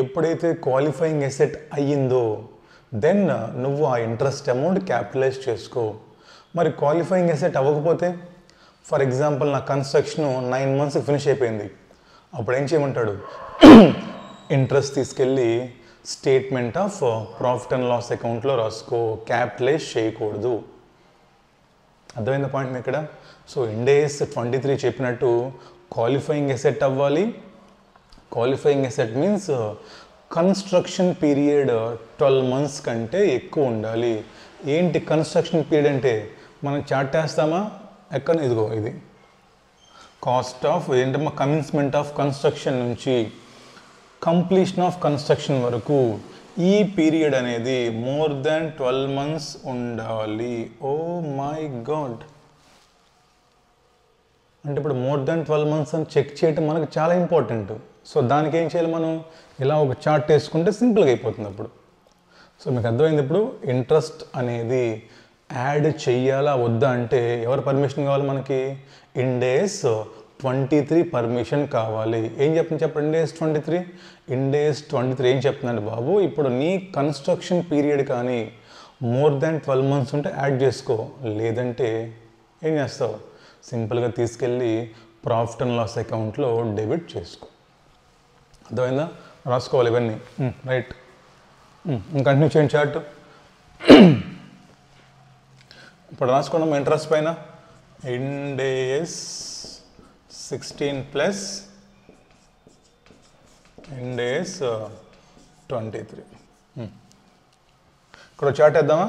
ఎప్పుడైతే క్వాలిఫైయింగ్ ఎసెట్ అయ్యిందో దెన్ నువ్వు ఆ ఇంట్రెస్ట్ అమౌంట్ క్యాపిటలైజ్ చేసుకో. మరి క్వాలిఫైయింగ్ ఎసెట్ అవ్వకపోతే, ఫర్ ఎగ్జాంపుల్ నా కన్స్ట్రక్షన్ 9 months ఫినిష్ అయిపోయింది, అప్పుడు ఏం చేయమంటాడు, ఇంట్రెస్ట్ తీసుకెళ్ళి statement of profit and loss అకౌంట్లో రాసుకో, క్యాపిటలైజ్ చేయకూడదు. అర్థమైంది పాయింట్ ఇక్కడ. సో ఇండేస్ 23 చెప్పినట్టు క్వాలిఫైయింగ్ ఎసెట్ అవ్వాలి. Qualifying asset means construction period 12 months కంటే ఎక్కువ ఉండాలి. ఏంటి కన్స్ట్రక్షన్ పీరియడ్ అంటే, మనం చార్ట్ వేస్తామా ఎక్కడ, ఇదిగో ఇది కాస్ట్ ఆఫ్ ఏంటమ్మా కమెన్స్మెంట్ ఆఫ్ కన్స్ట్రక్షన్ నుంచి కంప్లీషన్ ఆఫ్ కన్స్ట్రక్షన్ వరకు ఈ పీరియడ్ అనేది మోర్ దాన్ 12 months ఉండాలి. ఓ మై గాడ్, అంటే ఇప్పుడు మోర్ దాన్ 12 months అని చెక్ చేయటం మనకు చాలా ఇంపార్టెంట్. సో దానికి ఏం చేయాలి, మనం ఇలా ఒక చార్ట్ వేసుకుంటే సింపుల్గా అయిపోతుంది అప్పుడు. సో మీకు అర్థమైంది. ఇప్పుడు ఇంట్రెస్ట్ అనేది యాడ్ చెయ్యాలా వద్దా అంటే ఎవరు పర్మిషన్ కావాలి మనకి, ఇండేస్ 23 పర్మిషన్ కావాలి. ఏం చెప్తుంది చెప్పండి, ఇండేస్ 23 ఏం చెప్తుందండి, బాబు ఇప్పుడు నీ కన్స్ట్రక్షన్ పీరియడ్ కానీ మోర్ దాన్ 12 months ఉంటే యాడ్ చేసుకో, లేదంటే ఏం చేస్తావు, సింపుల్గా తీసుకెళ్ళి ప్రాఫిట్ అండ్ లాస్ అకౌంట్లో డెబిట్ చేసుకో. అర్థమైందా? రాసుకోవాలి ఇవన్నీ. రైట్, కంటిన్యూ చేయండి చార్ట్. ఇప్పుడు రాసుకోవడం ఇంట్రెస్ట్ పైన ఇండేస్ 16 ప్లస్ ఇండేస్ 23. ఇక్కడ చార్ట్ వేద్దామా,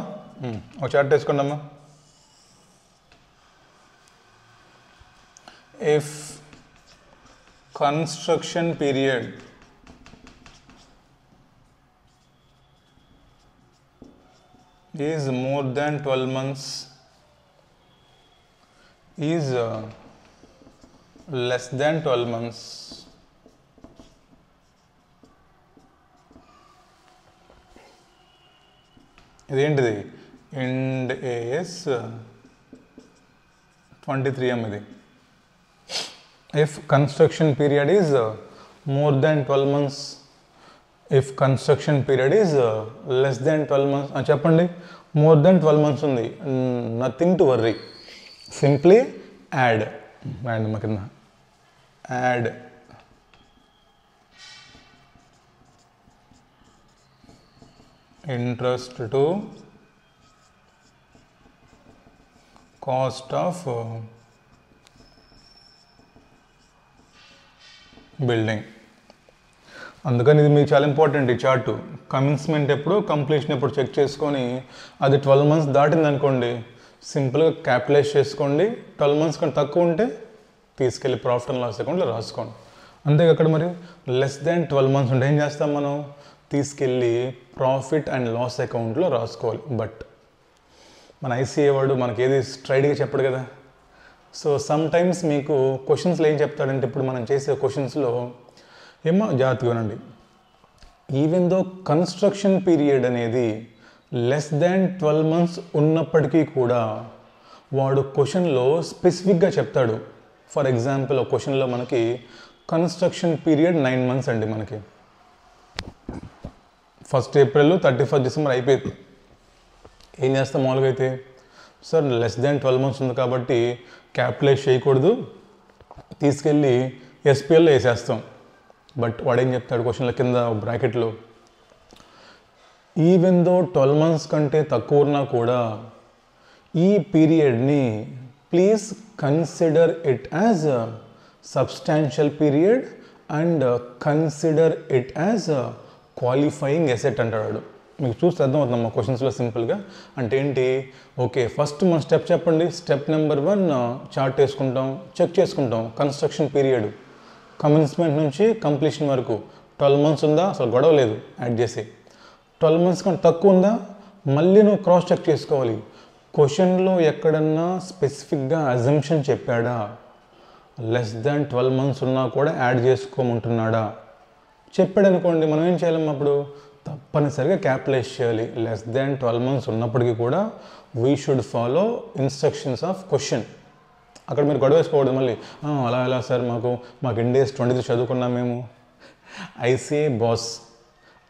ఒక చార్ట్ వేసుకుందామా. If construction period is more than 12 months, is less than 12 months, ఇదేంటిది ఇండ్ ఏఎస్ 23 ఇది. If construction period is more than 12 months, if construction period is less than 12 months. చెప్పండి, more than 12 months ఉంది, nothing to worry, simply add కింద add interest to cost of building. అందుకని ఇది మీకు చాలా important ఈ చార్టు. కమెన్స్మెంట్ ఎప్పుడు, completion ఎప్పుడు చెక్ చేసుకొని, అది 12 months దాటింది అనుకోండి సింపుల్గా క్యాపిటలైజ్ చేసుకోండి, 12 months కంటే తక్కువ ఉంటే తీసుకెళ్ళి ప్రాఫిట్ అండ్ లాస్ అకౌంట్లో రాసుకోండి. అంతే అక్కడ మరి లెస్ దాన్ 12 months ఉంటే ఏం చేస్తాం మనం, తీసుకెళ్ళి ప్రాఫిట్ అండ్ లాస్ అకౌంట్లో రాసుకోవాలి. బట్ మన ఐసీఏ వాడు మనకి ఏది స్ట్రైట్గా చెప్పడు కదా. సో సమ్ టైమ్స్ మీకు క్వశ్చన్స్లో ఏం చెప్తాడంటే, ఇప్పుడు మనం చేసే క్వశ్చన్స్లో ఏమో జాగ్రత్తగా ఉండండి, ఈవెన్ దో కన్స్ట్రక్షన్ పీరియడ్ అనేది లెస్ దాన్ 12 months ఉన్నప్పటికీ కూడా వాడు క్వశ్చన్లో స్పెసిఫిక్గా చెప్తాడు. ఫర్ ఎగ్జాంపుల్ ఒక క్వశ్చన్లో మనకి కన్స్ట్రక్షన్ పీరియడ్ 9 months అండి. మనకి 1st April 31st December అయిపోయింది. ఏం చేస్తాం మామూలుగా అయితే, సార్ లెస్ దాన్ 12 months ఉంది కాబట్టి క్యాపిటలైజ్ చేయకూడదు, తీసుకెళ్ళి ఎస్పీఎల్లో వేసేస్తాం. బట్ వాడు ఏం చెప్తాడు క్వశ్చన్ల కింద బ్రాకెట్లో, ఈవెన్ దో 12 months కంటే తక్కువ ఉన్నా కూడా ఈ పీరియడ్ని please consider it as substantial period and consider it as qualifying asset అంటాడు. మీకు చూస్తే అర్థమవుతుంది మా క్వశ్చన్స్లో సింపుల్గా. అంటే ఏంటి, ఓకే ఫస్ట్ మన స్టెప్ చెప్పండి. స్టెప్ నెంబర్ 1 చార్ట్ వేసుకుంటాం, చెక్ చేసుకుంటాం కన్స్ట్రక్షన్ పీరియడ్ కమెన్స్మెంట్ నుంచి కంప్లీషన్ వరకు 12 months ఉందా, అసలు గొడవ లేదు, యాడ్ చేసి 12 months కంటే తక్కువ ఉందా, మళ్ళీ నువ్వు క్రాస్ చెక్ చేసుకోవాలి. క్వశ్చన్లో ఎక్కడన్నా స్పెసిఫిక్గా అజంప్షన్ చెప్పాడా, లెస్ దాన్ 12 months ఉన్నా కూడా యాడ్ చేసుకోమంటున్నాడా. చెప్పాడు అనుకోండి, మనం ఏం చేయాలమ్మా అప్పుడు, తప్పనిసరిగా క్యాపిటలైజ్ చేయాలి. లెస్ దాన్ 12 months ఉన్నప్పటికీ కూడా we should follow instructions of question. అక్కడ మీరు గొడవ వేసుకోకూడదు మళ్ళీ, అలా ఎలా సార్ మాకు ఇండేస్ 23 చదువుకున్నాం మేము, ఐసీఐ బాస్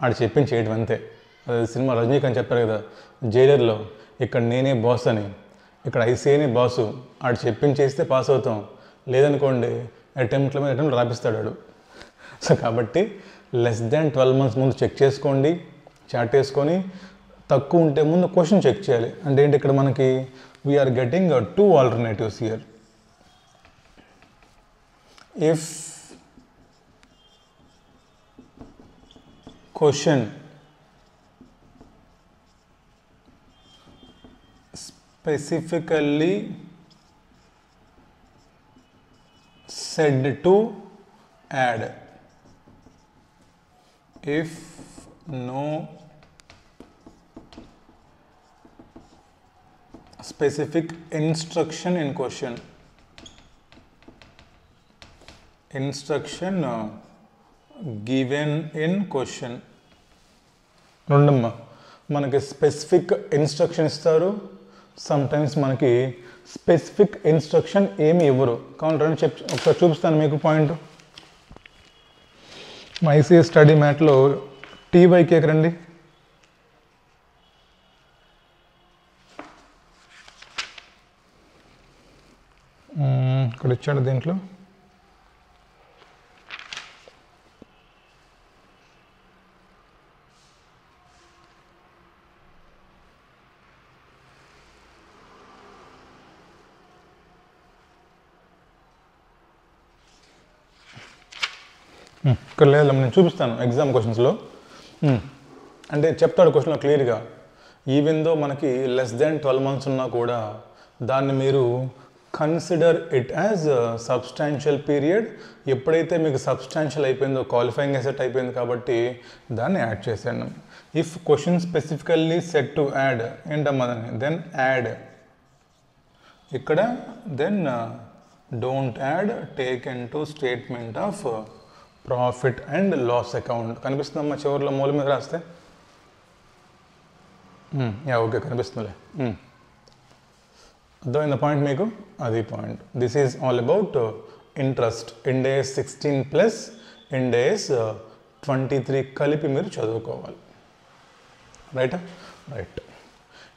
ఆడు చెప్పింది చేయడం అంతే. అదే సినిమా రజనీకాంత్ చెప్పారు కదా జైలర్లో, ఇక్కడ నేనే బాస్ అని, ఇక్కడ ఐసీఐనే బాసు, ఆడు చెప్పింది చేస్తే పాస్ అవుతాం, లేదనుకోండి అటెంప్ట్ల మీద అటెంప్ట్ రాపిస్తాడు ఆడు. సో కాబట్టి లెస్ దాన్ 12 months ముందు చెక్ చేసుకోండి, చాట్ వేసుకొని, తక్కువ ఉంటే ముందు క్వశ్చన్ చెక్ చేయాలి. అంటే ఏంటి, ఇక్కడ మనకి we're getting 2 alternatives here. If question specifically said to add, if no specific instruction in question, given in question. రెండమ్మా, మనకి స్పెసిఫిక్ ఇన్స్ట్రక్షన్ ఇస్తారు, సమ్టైమ్స్ మనకి స్పెసిఫిక్ ఇన్స్ట్రక్షన్ ఏమి ఇవ్వరు. కావాలంటే ఒకసారి చూపిస్తాను మీకు పాయింట్. మా ఐసీఎస్ స్టడీ మ్యాట్లో టీవైకి రండి. ఇక్కడ ఇచ్చాడు దీంట్లో, ఇక్కడ లేదు, నేను చూపిస్తాను ఎగ్జామ్ క్వశ్చన్స్లో. అంటే చెప్తాడు క్వశ్చన్లో క్లియర్గా, ఈవెన్ దో మనకి లెస్ దాన్ 12 months ఉన్నా కూడా దాన్ని మీరు consider it as substantial period. ఎప్పుడైతే మీకు సబ్స్టాన్షియల్ అయిపోయిందో, క్వాలిఫైయింగ్ ఎసెట్ అయిపోయింది కాబట్టి దాన్ని యాడ్ చేశాను. If question specifically set to add ఏంటమ్మా, దెన్ యాడ్. ఇక్కడ then don't add, take into statement of profit and loss account. కనిపిస్తుందమ్మా చివరిలో మూల మీద రాస్తే? ఓకే కనిపిస్తుందిలే. అర్థమైంది పాయింట్ మీకు? అది point. This is all about interest. In days 16 plus in days 23 కలిపి మీరు చదువుకోవాలి. రైటా? రైట్.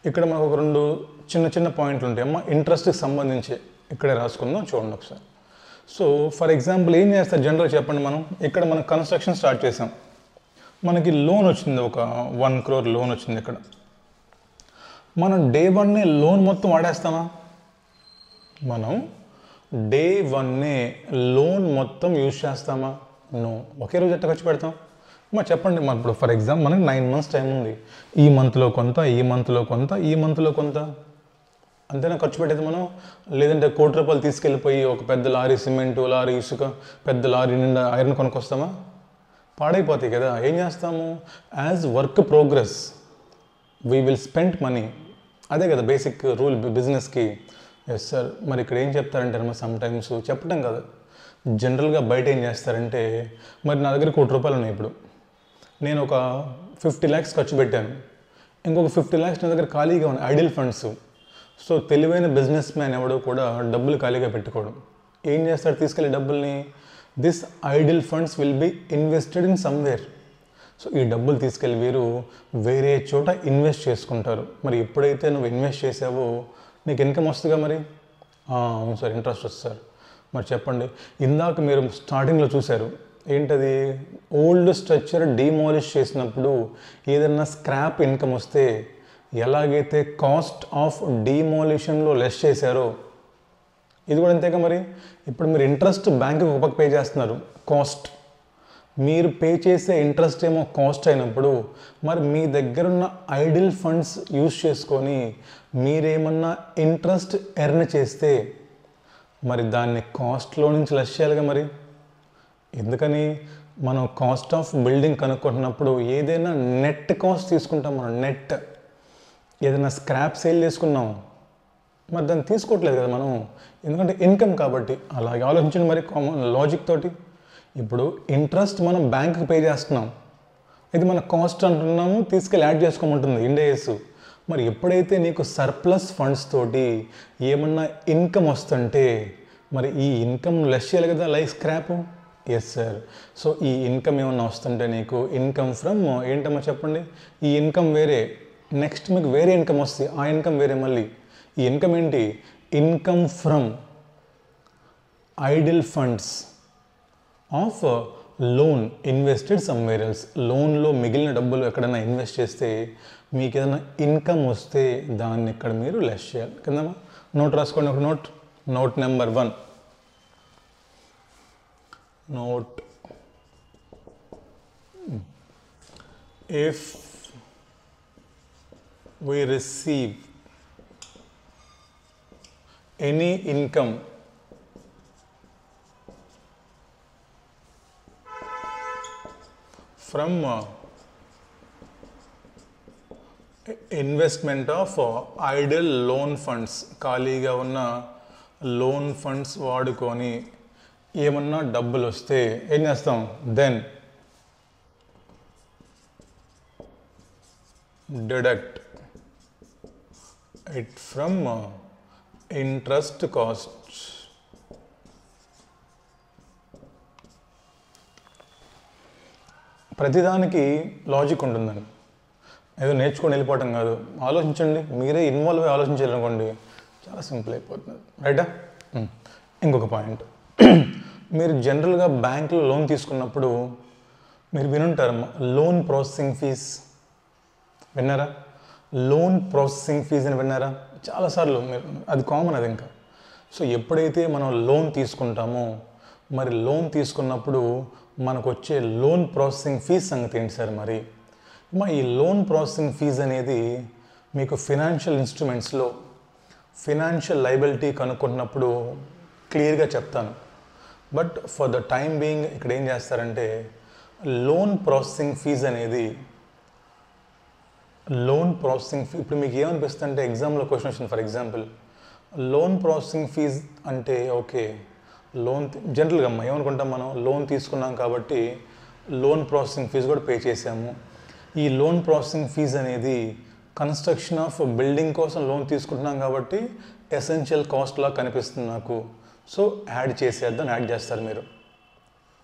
ఇక్కడ మనకు ఒక 2 చిన్న చిన్న పాయింట్లు ఉంటాయి అమ్మా ఇంట్రెస్ట్కి సంబంధించి. ఇక్కడే రాసుకుందాం, చూడండి ఒకసారి. సో ఫర్ ఎగ్జాంపుల్ ఏం చేస్తారు జనరల్ చెప్పండి. ఇక్కడ మనం కన్స్ట్రక్షన్ స్టార్ట్ చేసాం, మనకి లోన్ వచ్చింది, ఒక 1 crore లోన్ వచ్చింది. ఇక్కడ మనం డే 1 లోన్ మొత్తం వాడేస్తామా? మనం డే 1 లోన్ మొత్తం యూజ్ చేస్తామా? నో. ఒకే రోజు ఎట్లా ఖర్చు పెడతాం? చెప్పండి. ఇప్పుడు ఫర్ ఎగ్జాంపుల్ మనకి 9 months టైం ఉంది. ఈ మంత్లో కొంత, ఈ మంత్లో కొంత, ఈ మంత్లో కొంత, అంతేనా ఖర్చు పెట్టేది మనం? లేదంటే 1 కోటి రూపాయలు తీసుకెళ్ళిపోయి ఒక పెద్ద లారీ సిమెంటు, లారీ ఇసుక, పెద్ద లారీ నిండా ఐరన్ కొనుక్కొస్తామా? పాడైపోతాయి కదా. ఏం చేస్తాము? As work progress we will spend money. అదే కదా బేసిక్ రూల్ బిజినెస్కి. Yes sir. మరి ఇక్కడ ఏం చెప్తారంటే సమ్టైమ్స్ చెప్పడం కదా, జనరల్గా బయట ఏం చేస్తారంటే, మరి నా దగ్గర 1 కోటి రూపాయలు ఉన్నాయి, ఇప్పుడు నేను ఒక 50 lakhs ఖర్చు పెట్టాను, ఇంకొక 50 lakhs నా దగ్గర ఖాళీగా ఉన్నాయి, ఐడిల్ ఫండ్స్. సో తెలివైన బిజినెస్ మ్యాన్ ఎవడో కూడా డబ్బులు ఖాళీగా పెట్టుకోవడం. ఏం చేస్తాడు తీసుకెళ్ళి డబ్బుల్ని? This idle funds will be invested in somewhere. So ఈ డబ్బులు తీసుకెళ్ళి వీరు వేరే చోట ఇన్వెస్ట్ చేసుకుంటారు. మరి ఎప్పుడైతే నువ్వు ఇన్వెస్ట్ చేసావో నీకు ఇన్కమ్ వస్తుందిగా మరి. అవును సార్, ఇంట్రెస్ట్ వస్తుంది సార్. మరి చెప్పండి, ఇందాక మీరు స్టార్టింగ్లో చూశారు ఏంటది, ఓల్డ్ స్ట్రక్చర్ డిమాలిష్ చేసినప్పుడు ఏదైనా స్క్రాప్ ఇన్కమ్ వస్తే ఎలాగైతే కాస్ట్ ఆఫ్ డిమాలిషన్లో లెస్ చేశారో ఇది కూడా అంతేగా మరి. ఇప్పుడు మీరు ఇంట్రెస్ట్ బ్యాంకుకి ఒక పే చేస్తున్నారు, కాస్ట్. మీరు పే చేసే ఇంట్రెస్ట్ ఏమో కాస్ట్ అయినప్పుడు మరి మీ దగ్గర ఉన్న ఐడిల్ ఫండ్స్ యూజ్ చేసుకొని మీరేమన్నా ఇంట్రెస్ట్ ఎర్న్ చేస్తే మరి దాన్ని కాస్ట్లో నుంచి లెస్ చేయాలిగా మరి. ఎందుకని మనం కాస్ట్ ఆఫ్ బిల్డింగ్ కనుక్కుంటున్నప్పుడు ఏదైనా నెట్ కాస్ట్ తీసుకుంటాం మనం. నెట్ ఏదైనా స్క్రాప్ సేల్ చేసుకున్నాం మరి దాన్ని తీసుకోవట్లేదు కదా మనం, ఎందుకంటే ఇన్కమ్ కాబట్టి. అలాగే ఆలోచించండి మరి కామన్ లాజిక్ తోటి. ఇప్పుడు ఇంట్రెస్ట్ మనం బ్యాంకుకి పే చేస్తున్నాం, ఇది మన కాస్ట్ అంటున్నాము, తీసుకెళ్ళి యాడ్ చేసుకోమంటుంది ఇండేస్. మరి ఎప్పుడైతే నీకు సర్ప్లస్ ఫండ్స్ తోటి ఏమన్నా ఇన్కమ్ వస్తుంటే మరి ఈ ఇన్కమ్ లెస్ చేయాలి కదా, like scrap. Yes sir. So ఈ ఇన్కమ్ ఏమన్నా వస్తుంటే నీకు ఇన్కమ్ ఫ్రమ్ ఏంటమ్మా చెప్పండి, ఈ ఇన్కమ్ వేరే, నెక్స్ట్ మీకు వేరే ఇన్కమ్ వస్తుంది, ఆ ఇన్కమ్ వేరే. మళ్ళీ ఈ ఇన్కమ్ ఏంటి, income from idle funds of loan invested somewhere else. లోన్లో మిగిలిన డబ్బులు ఎక్కడైనా ఇన్వెస్ట్ చేస్తే మీకు ఏదైనా ఇన్కమ్ వస్తే దాన్ని ఇక్కడ మీరు లెస్ చేయాలి కదమ్మా. నోట్ రాసుకోండి, ఒక note number 1. Note, if we receive any income from investment of idle loan funds, ఖాళీగా ఉన్న లోన్ ఫండ్స్ వాడుకొని ఏమన్నా డబ్బులు వస్తే ఏం చేస్తాం, then deduct it from interest costs. ప్రతిదానికి లాజిక్ ఉంటుందండి, ఏదో నేర్చుకొని వెళ్ళిపోవటం కాదు. ఆలోచించండి, మీరే ఇన్వాల్వ్ అయ్యి ఆలోచించాలనుకోండి చాలా సింపుల్ అయిపోతుంది. రైటా? ఇంకొక పాయింట్, మీరు జనరల్గా బ్యాంకులో లోన్ తీసుకున్నప్పుడు మీరు వినుంటారమ్మా, లోన్ ప్రాసెసింగ్ ఫీజ్ విన్నారా? లోన్ ప్రాసెసింగ్ ఫీజ్ అని విన్నారా? చాలాసార్లు మీరు, అది కామన్ అది ఇంకా. సో ఎప్పుడైతే మనం లోన్ తీసుకుంటామో మరి లోన్ తీసుకున్నప్పుడు మనకు వచ్చే లోన్ ప్రాసెసింగ్ ఫీజ్ సంగతి ఏంటి సార్ మరి? ఈ లోన్ ప్రాసెసింగ్ ఫీజ్ అనేది మీకు ఫినాన్షియల్ ఇన్స్ట్రుమెంట్స్లో ఫినాన్షియల్ లయబిలిటీ కనుక్కుంటున్నప్పుడు క్లియర్గా చెప్తాను. But for the time being ఇక్కడ ఏం చేస్తారంటే లోన్ ప్రాసెసింగ్ ఫీజ్ అనేది లోన్ ప్రాసెసింగ్ ఫీ, ఇప్పుడు మీకు ఏమనిపిస్తుంది అంటే ఎగ్జామ్లో క్వశ్చన్ వచ్చింది for example, loan processing fees అంటే ఓకే లోన్ జనరల్గా అమ్మ ఏమనుకుంటాం మనం, లోన్ తీసుకున్నాం కాబట్టి లోన్ ప్రాసెసింగ్ ఫీజు కూడా పే చేసాము. ఈ లోన్ ప్రాసెసింగ్ ఫీజ్ అనేది కన్స్ట్రక్షన్ ఆఫ్ బిల్డింగ్ కోసం లోన్ తీసుకుంటున్నాం కాబట్టి ఎసెన్షియల్ కాస్ట్లా కనిపిస్తుంది నాకు, సో యాడ్ చేస్తారు మీరు,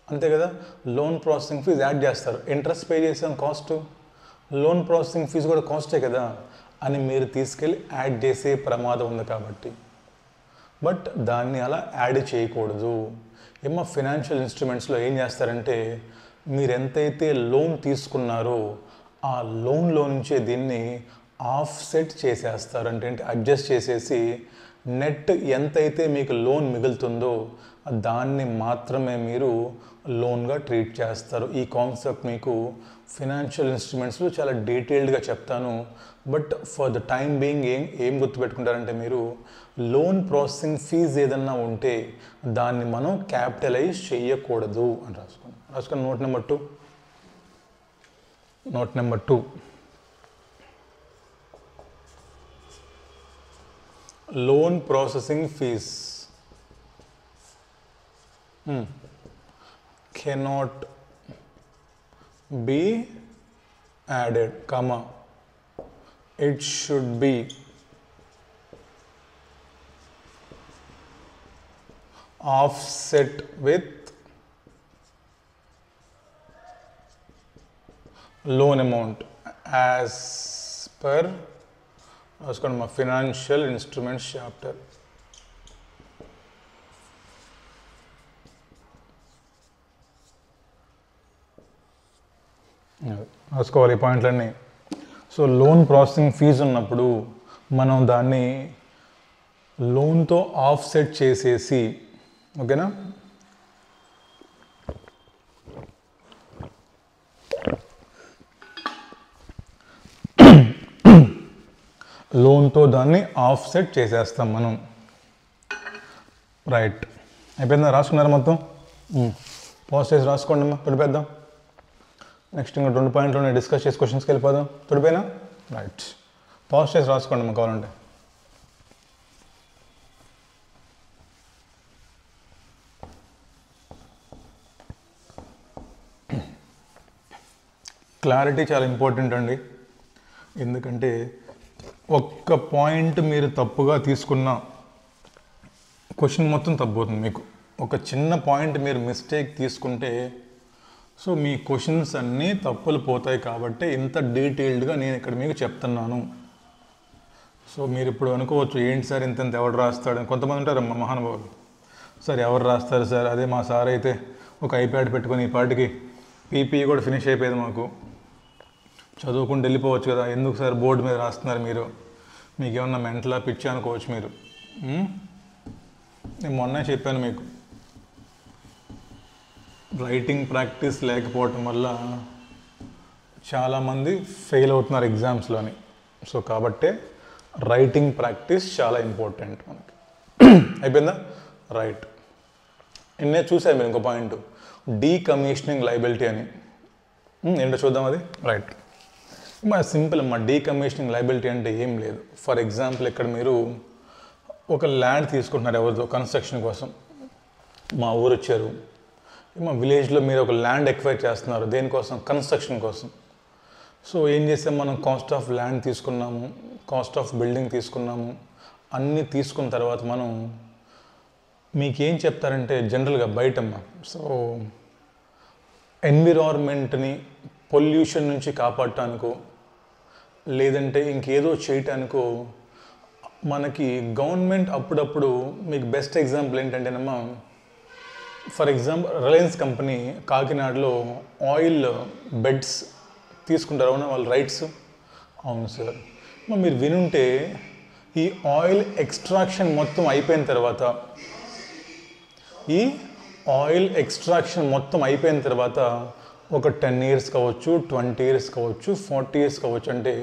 అంతే కదా. లోన్ ప్రాసెసింగ్ ఫీజ్ యాడ్ చేస్తారు, ఇంట్రెస్ట్ పే చేసాం కాస్ట్, లోన్ ప్రాసెసింగ్ ఫీజు కూడా కాస్టే కదా అని మీరు తీసుకెళ్ళి యాడ్ చేసే ప్రమాదం ఉంది కాబట్టి. బట్ దాన్ని అలా యాడ్ చేయకూడదు. ఏమో ఫినాన్షియల్ ఇన్స్ట్రుమెంట్స్లో ఏం చేస్తారంటే మీరు ఎంతైతే లోన్ తీసుకున్నారో ఆ లోన్లో నుంచే దీన్ని ఆఫ్సెట్ చేసేస్తారు. అంటే అడ్జస్ట్ చేసేసి నెట్ ఎంతైతే మీకు లోన్ మిగులుతుందో దాన్ని మాత్రమే మీరు లోన్గా ట్రీట్ చేస్తారు. ఈ కాన్సెప్ట్ మీకు ఫినాన్షియల్ ఇన్స్ట్రుమెంట్స్లో చాలా డీటెయిల్డ్గా చెప్తాను. But for the time being ఏం గుర్తుపెట్టుకుంటారంటే మీరు లోన్ ప్రాసెసింగ్ ఫీజ్ ఏదన్నా ఉంటే దాన్ని మనం క్యాపిటలైజ్ చేయకూడదు అని రాసుకొని note number 2 loan processing fees cannot be added, comma, it should be offset with loan amount as per రాసుకోండి మా ఫినాన్షియల్ ఇన్స్ట్రుమెంట్స్ చాప్టర్. రాసుకోవాలి ఈ పాయింట్లన్నీ. సో లోన్ ప్రాసెసింగ్ ఫీజు ఉన్నప్పుడు మనం దాన్ని లోన్తో ఆఫ్సెట్ చేసేసి, ఓకేనా, లోన్తో దాన్ని ఆఫ్సెట్ చేసేస్తాం మనం. రైట్, అయిపోయిందా? రాసుకున్నారా మొత్తం? పాజ్ చేసి రాసుకోండి అమ్మా, తొడిపేద్దాం. నెక్స్ట్ ఇంకా 2 పాయింట్లు డిస్కస్ చేసి క్వశ్చన్స్కి వెళ్ళిపోదాం. తొడిపోయినా? రైట్, పాజ్ చేసి రాసుకోండి అమ్మా కావాలంటే. క్లారిటీ చాలా ఇంపార్టెంట్ అండి. ఎందుకంటే ఒక్క పాయింట్ మీరు తప్పుగా తీసుకున్న క్వశ్చన్ మొత్తం తప్పుపోతుంది మీకు. ఒక చిన్న పాయింట్ మీరు మిస్టేక్ తీసుకుంటే సో మీ క్వశ్చన్స్ అన్నీ తప్పులు పోతాయి. కాబట్టి ఇంత డీటెయిల్డ్గా నేను ఇక్కడ మీకు చెప్తున్నాను. సో మీరు ఇప్పుడు అనుకోవచ్చు, ఏంటి సార్ ఇంత ఎవరు రాస్తాడని. కొంతమంది ఉంటారు మహానుభావులు, సార్ ఎవరు రాస్తారు సార్, అదే మా సార్ అయితే ఒక ఐప్యాడ్ పెట్టుకొని ఈ పాటికి పీపీ కూడా ఫినిష్ అయిపోయేది, మాకు చదువుకుంటూ వెళ్ళిపోవచ్చు కదా, ఎందుకు సార్ బోర్డు మీద రాస్తున్నారు మీరు, మీకు ఏమన్నా మెంటలా పిచ్చి అనుకోవచ్చు మీరు. నేను మొన్నే చెప్పాను మీకు, రైటింగ్ ప్రాక్టీస్ లేకపోవటం వల్ల చాలామంది ఫెయిల్ అవుతున్నారు ఎగ్జామ్స్లోని. సో కాబట్టే రైటింగ్ ప్రాక్టీస్ చాలా ఇంపార్టెంట్ మనకి. అయిపోయిందా? రైట్. నిన్నే చూసాను మీరు ఇంకో పాయింట్, డీకమిషనింగ్ లయబిలిటీ అని. ఏంటో చూద్దాం అది. రైట్, మా సింపుల్ అమ్మా. డీకమిషనింగ్ లయబిలిటీ అంటే ఏం లేదు. ఫర్ ఎగ్జాంపుల్ ఇక్కడ మీరు ఒక ల్యాండ్ తీసుకుంటున్నారు ఎవరితో కన్స్ట్రక్షన్ కోసం. మా ఊరు వచ్చారు, మా విలేజ్లో మీరు ఒక ల్యాండ్ ఎక్వైర్ చేస్తున్నారు, దేనికోసం? కన్స్ట్రక్షన్ కోసం. సో ఏం చేసాం మనం? కాస్ట్ ఆఫ్ ల్యాండ్ తీసుకున్నాము, కాస్ట్ ఆఫ్ బిల్డింగ్ తీసుకున్నాము. అన్నీ తీసుకున్న తర్వాత మనం మీకేం చెప్తారంటే జనరల్గా బయటమ్మా, సో ఎన్విరాన్మెంట్ని పొల్యూషన్ నుంచి కాపాడటానికో లేదంటే ఇంకేదో చేయటానికో మనకి గవర్నమెంట్ అప్పుడప్పుడు, మీకు బెస్ట్ ఎగ్జాంపుల్ ఏంటంటేనమ్మా, ఫర్ ఎగ్జాంపుల్ రిలయన్స్ కంపెనీ కాకినాడలో ఆయిల్ బెడ్స్ తీసుకుంటారు, అవునా వాళ్ళ రైట్స్? అవును సార్. మీరు వినుంటే ఈ ఆయిల్ ఎక్స్ట్రాక్షన్ మొత్తం అయిపోయిన తర్వాత, ఈ ఆయిల్ ఎక్స్ట్రాక్షన్ మొత్తం అయిపోయిన తర్వాత ఒక 10 years కావచ్చు, 20 years కావచ్చు, 40 years కావచ్చు, అంటే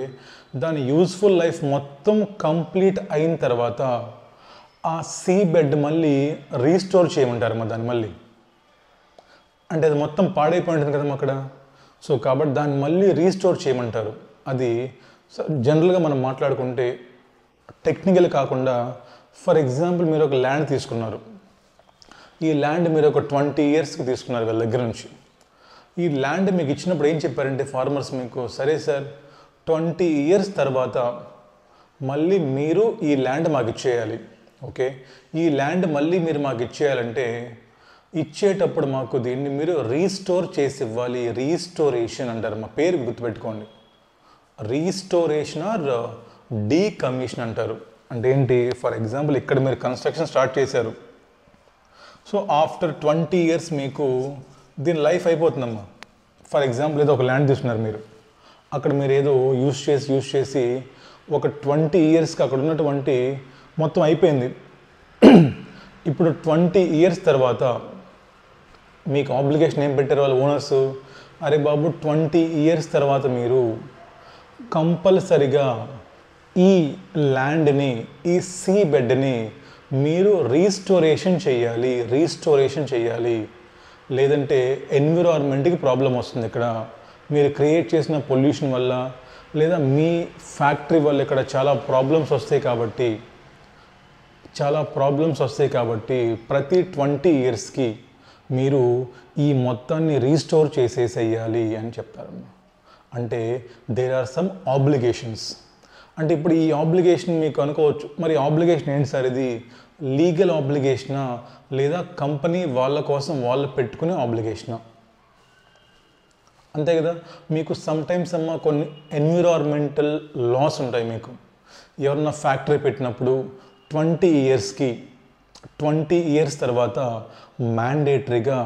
దాని యూజ్ఫుల్ లైఫ్ మొత్తం కంప్లీట్ అయిన తర్వాత ఆ సీ బెడ్ మళ్ళీ రీస్టోర్ చేయమంటారమ్మా దాన్ని మళ్ళీ. అంటే అది మొత్తం పాడైపోయి ఉంటుంది కదమ్మా అక్కడ. సో కాబట్టి దాన్ని మళ్ళీ రీస్టోర్ చేయమంటారు. అది జనరల్గా మనం మాట్లాడుకుంటే టెక్నికల్ కాకుండా, ఫర్ ఎగ్జాంపుల్ మీరు ఒక ల్యాండ్ తీసుకున్నారు, ఈ ల్యాండ్ మీరు ఒక 20 yearsకి తీసుకున్నారు వీళ్ళ దగ్గర నుంచి. ఈ ల్యాండ్ మీకు ఇచ్చినప్పుడు ఏం చెప్పారంటే ఫార్మర్స్ మీకు, సరే సార్ 20 years తర్వాత మళ్ళీ మీరు ఈ ల్యాండ్ మాకు ఇచ్చేయాలి. ఓకే, ఈ ల్యాండ్ మళ్ళీ మీరు మాకు ఇచ్చేయాలంటే ఇచ్చేటప్పుడు మాకు దీన్ని మీరు రీస్టోర్ చేసి ఇవ్వాలి. రీస్టోరేషన్ అంటారు, మా పేరు గుర్తుపెట్టుకోండి. రీస్టోరేషన్ ఆర్ డీకమిషన్ అంటారు. అంటే ఏంటి? ఫర్ ఎగ్జాంపుల్ ఇక్కడ మీరు కన్స్ట్రక్షన్ స్టార్ట్ చేశారు, సో ఆఫ్టర్ 20 years మీకు దీని లైఫ్ అయిపోతుందమ్మా. ఫర్ ఎగ్జాంపుల్ ఏదో ఒక ల్యాండ్ తీసుకున్నారు మీరు, అక్కడ మీరు ఏదో యూజ్ చేసి ఒక 20 yearsకి అక్కడ ఉన్నటువంటి మొత్తం అయిపోయింది. ఇప్పుడు 20 years తర్వాత మీకు ఆబ్లిగేషన్ ఏం పెట్టారు వాళ్ళ ఓనర్స్, అరే బాబు 20 years తర్వాత మీరు కంపల్సరిగా ఈ ల్యాండ్ని, ఈ సీ బెడ్ని మీరు రీస్టోరేషన్ చేయాలి, లేదంటే ఎన్విరాన్మెంట్కి ప్రాబ్లం వస్తుంది. ఇక్కడ మీరు క్రియేట్ చేసిన పొల్యూషన్ వల్ల లేదా మీ ఫ్యాక్టరీ వల్ల ఇక్కడ చాలా ప్రాబ్లమ్స్ వస్తాయి కాబట్టి ప్రతి 20 yearsకి మీరు ఈ మొత్తాన్ని రీస్టోర్ చేసేసేయాలి అని చెప్తారు. అంటే దేర్ ఆర్ సమ్ ఆబ్లిగేషన్స్. అంటే ఇప్పుడు ఈ ఆబ్లిగేషన్ మీకు అనుకోవచ్చు, మరి ఆబ్లిగేషన్ ఏంటి సార్, ఇది లీగల్ ఆబ్లిగేషనా లేదా కంపెనీ వాళ్ళ కోసం వాళ్ళు పెట్టుకునే ఆబ్లిగేషనా? అంతే కదా. మీకు సమ్టైమ్స్ కొన్ని ఎన్విరాన్మెంటల్ లాస్ ఉంటాయి. మీకు ఎవరన్నా ఫ్యాక్టరీ పెట్టినప్పుడు 20 ఇయర్స్ తర్వాత మ్యాండేటరీగా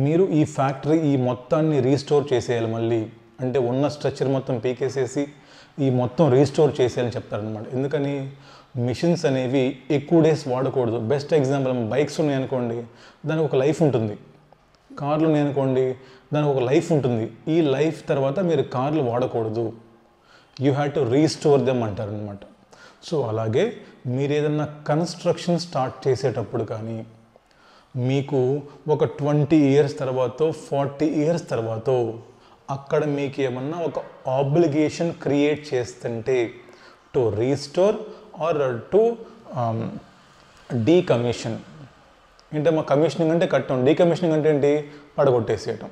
మీరు ఈ ఫ్యాక్టరీ ఈ మొత్తాన్ని రీస్టోర్ చేసేయాలి. మళ్ళీ అంటే ఉన్న స్ట్రక్చర్ మొత్తం పీకేసేసి ఈ మొత్తం రీస్టోర్ చేసేయాలని చెప్తారనమాట. ఎందుకని? మిషన్స్ అనేవి ఎక్కువ డేస్ వాడకూడదు. బెస్ట్ ఎగ్జాంపుల్, బైక్స్ ఉన్నాయనుకోండి, దానికి ఒక లైఫ్ ఉంటుంది. కార్లు ఉన్నాయనుకోండి, దానికి ఒక లైఫ్ ఉంటుంది. ఈ లైఫ్ తర్వాత మీరు కార్లు వాడకూడదు. You have to restore them అంటారనమాట. సో అలాగే మీరు ఏదన్నా కన్స్ట్రక్షన్ స్టార్ట్ చేసేటప్పుడు కానీ మీకు ఒక 20 ఇయర్స్ తర్వాత 40 ఇయర్స్ తర్వాత అక్కడ మీకు ఏమన్నా ఒక ఆబ్లిగేషన్ క్రియేట్ చేస్తుంటే to restore or to decommission. అంటే మా కమిషనింగ్ అంటే కట్టడం, డీకమిషనింగ్ అంటే ఏంటి? పడగొట్టేసేయటం.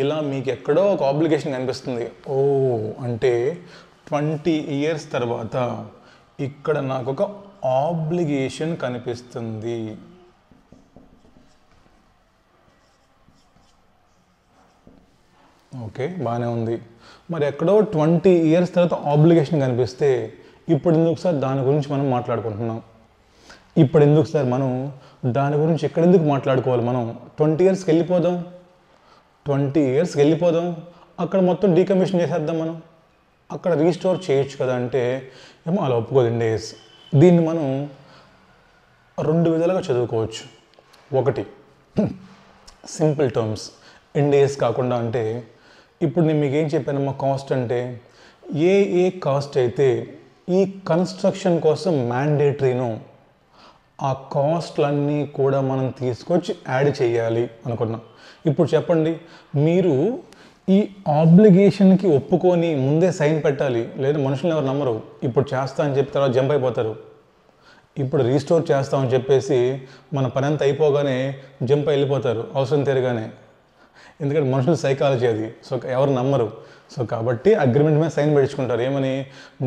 ఇలా మీకు ఎక్కడో ఒక ఆబ్లిగేషన్ కనిపిస్తుంది. ఓ అంటే 20 ఇయర్స్ తర్వాత ఇక్కడ నాకు ఒక ఆబ్లిగేషన్ కనిపిస్తుంది. ఓకే, బాగానే ఉంది. మరి ఎక్కడో 20 ఇయర్స్ తర్వాత ఆబ్లిగేషన్ కనిపిస్తే ఇప్పుడు ఎందుకు సార్ దాని గురించి మనం మాట్లాడుకుంటున్నాం? ఇప్పుడు ఎందుకు సార్ మనం దాని గురించి ఎక్కడెందుకు మాట్లాడుకోవాలి? మనం 20 ఇయర్స్కి వెళ్ళిపోదాం, 20 ఇయర్స్కి వెళ్ళిపోదాం, అక్కడ మొత్తం డీకమిషన్ చేసేద్దాం. మనం అక్కడ రీస్టోర్ చేయొచ్చు కదా అంటే ఏమో అలా ఒప్పుకోదు ఇండియస్. దీన్ని మనం 2 విధాలుగా చదువుకోవచ్చు. ఒకటి సింపుల్ టర్మ్స్ ఇండియస్ కాకుండా, అంటే ఇప్పుడు నేను మీకు ఏం చెప్పానమ్మా, కాస్ట్ అంటే ఏ కాస్ట్ అయితే ఈ కన్స్ట్రక్షన్ కోసం మ్యాండేటరీనో ఆ కాస్ట్లన్నీ కూడా మనం తీసుకొచ్చి యాడ్ చేయాలి అనుకున్నాం. ఇప్పుడు చెప్పండి, మీరు ఈ ఆబ్లిగేషన్కి ఒప్పుకొని ముందే సైన్ పెట్టాలి, లేదా మనుషులు ఎవరు నమ్మరు. ఇప్పుడు చేస్తా అని చెప్పి తర్వాత జంప్ అయిపోతారు. ఇప్పుడు రీస్టోర్ చేస్తామని చెప్పేసి మన పని అంతా అయిపోగానే జంప్ వెళ్ళిపోతారు అవసరం తీరగానే. ఎందుకంటే మనుషుల సైకాలజీ అది. సో ఎవరు నమ్మరు. సో కాబట్టి అగ్రిమెంట్ మీద సైన్ పెట్టించుకుంటారు. ఏమని?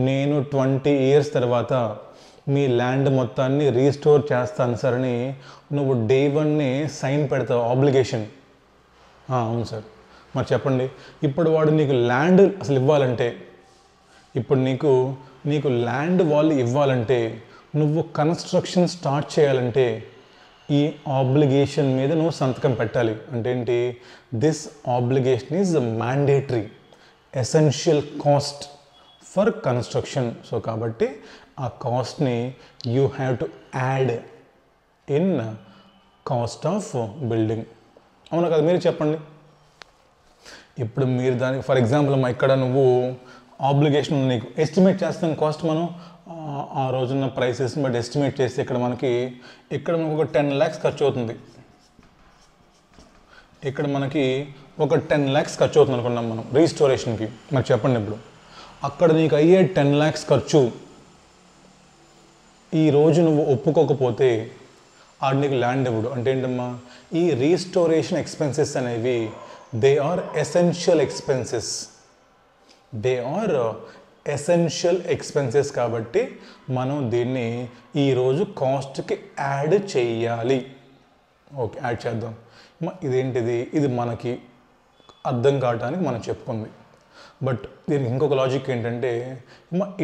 నేను 20 ఇయర్స్ తర్వాత మీ ల్యాండ్ మొత్తాన్ని రీస్టోర్ చేస్తాను సార్ అని నువ్వు Day 1 సైన్ పెడతావు ఆబ్లిగేషన్. అవును సార్. మరి చెప్పండి, ఇప్పుడు వాడు నీకు ల్యాండ్ అసలు ఇవ్వాలంటే, ఇప్పుడు నీకు ల్యాండ్ వాళ్ళు ఇవ్వాలంటే, నువ్వు కన్స్ట్రక్షన్ స్టార్ట్ చేయాలంటే ఈ ఆబ్లిగేషన్ మీద నువ్వు సంతకం పెట్టాలి. అంటే ఏంటి? This obligation is mandatory essential cost for construction. So కాబట్టి ఆ కాస్ట్ని you have to add in cost of building. అవునా కదా? మీరు చెప్పండి. ఇప్పుడు మీరు దానికి ఫర్ ఎగ్జాంపుల్ ఇక్కడ నువ్వు ఆబ్లిగేషన్ నీకు ఎస్టిమేట్ చేస్తాను కాస్ట్, మనం ఆ రోజున్న ప్రైసెస్ని బట్టి ఎస్టిమేట్ చేస్తే ఇక్కడ మనకి ఒక 10 lakhs ఖర్చు అవుతుంది. ఇక్కడ మనకి ఒక 10 lakhs ఖర్చు అవుతుంది అనుకున్నాం మనం రీస్టోరేషన్కి. మరి చెప్పండి, ఇప్పుడు అక్కడ నీకు అయ్యే 10 lakhs ఖర్చు ఈరోజు నువ్వు ఒప్పుకోకపోతే ఆడు నీకు ల్యాండ్ ఇవ్వడు. అంటే ఏంటమ్మా, ఈ రీస్టోరేషన్ ఎక్స్పెన్సెస్ అనేవి they are essential expenses. Essential expenses కాబట్టి మనం దీన్ని ఈరోజు కాస్ట్కి యాడ్ చేయాలి. ఓకే, యాడ్ చేద్దాం. ఇదేంటిది? ఇది మనకి అర్థం కావడానికి మనం చెప్పుకుంది. బట్ దీనికి ఇంకొక లాజిక్ ఏంటంటే,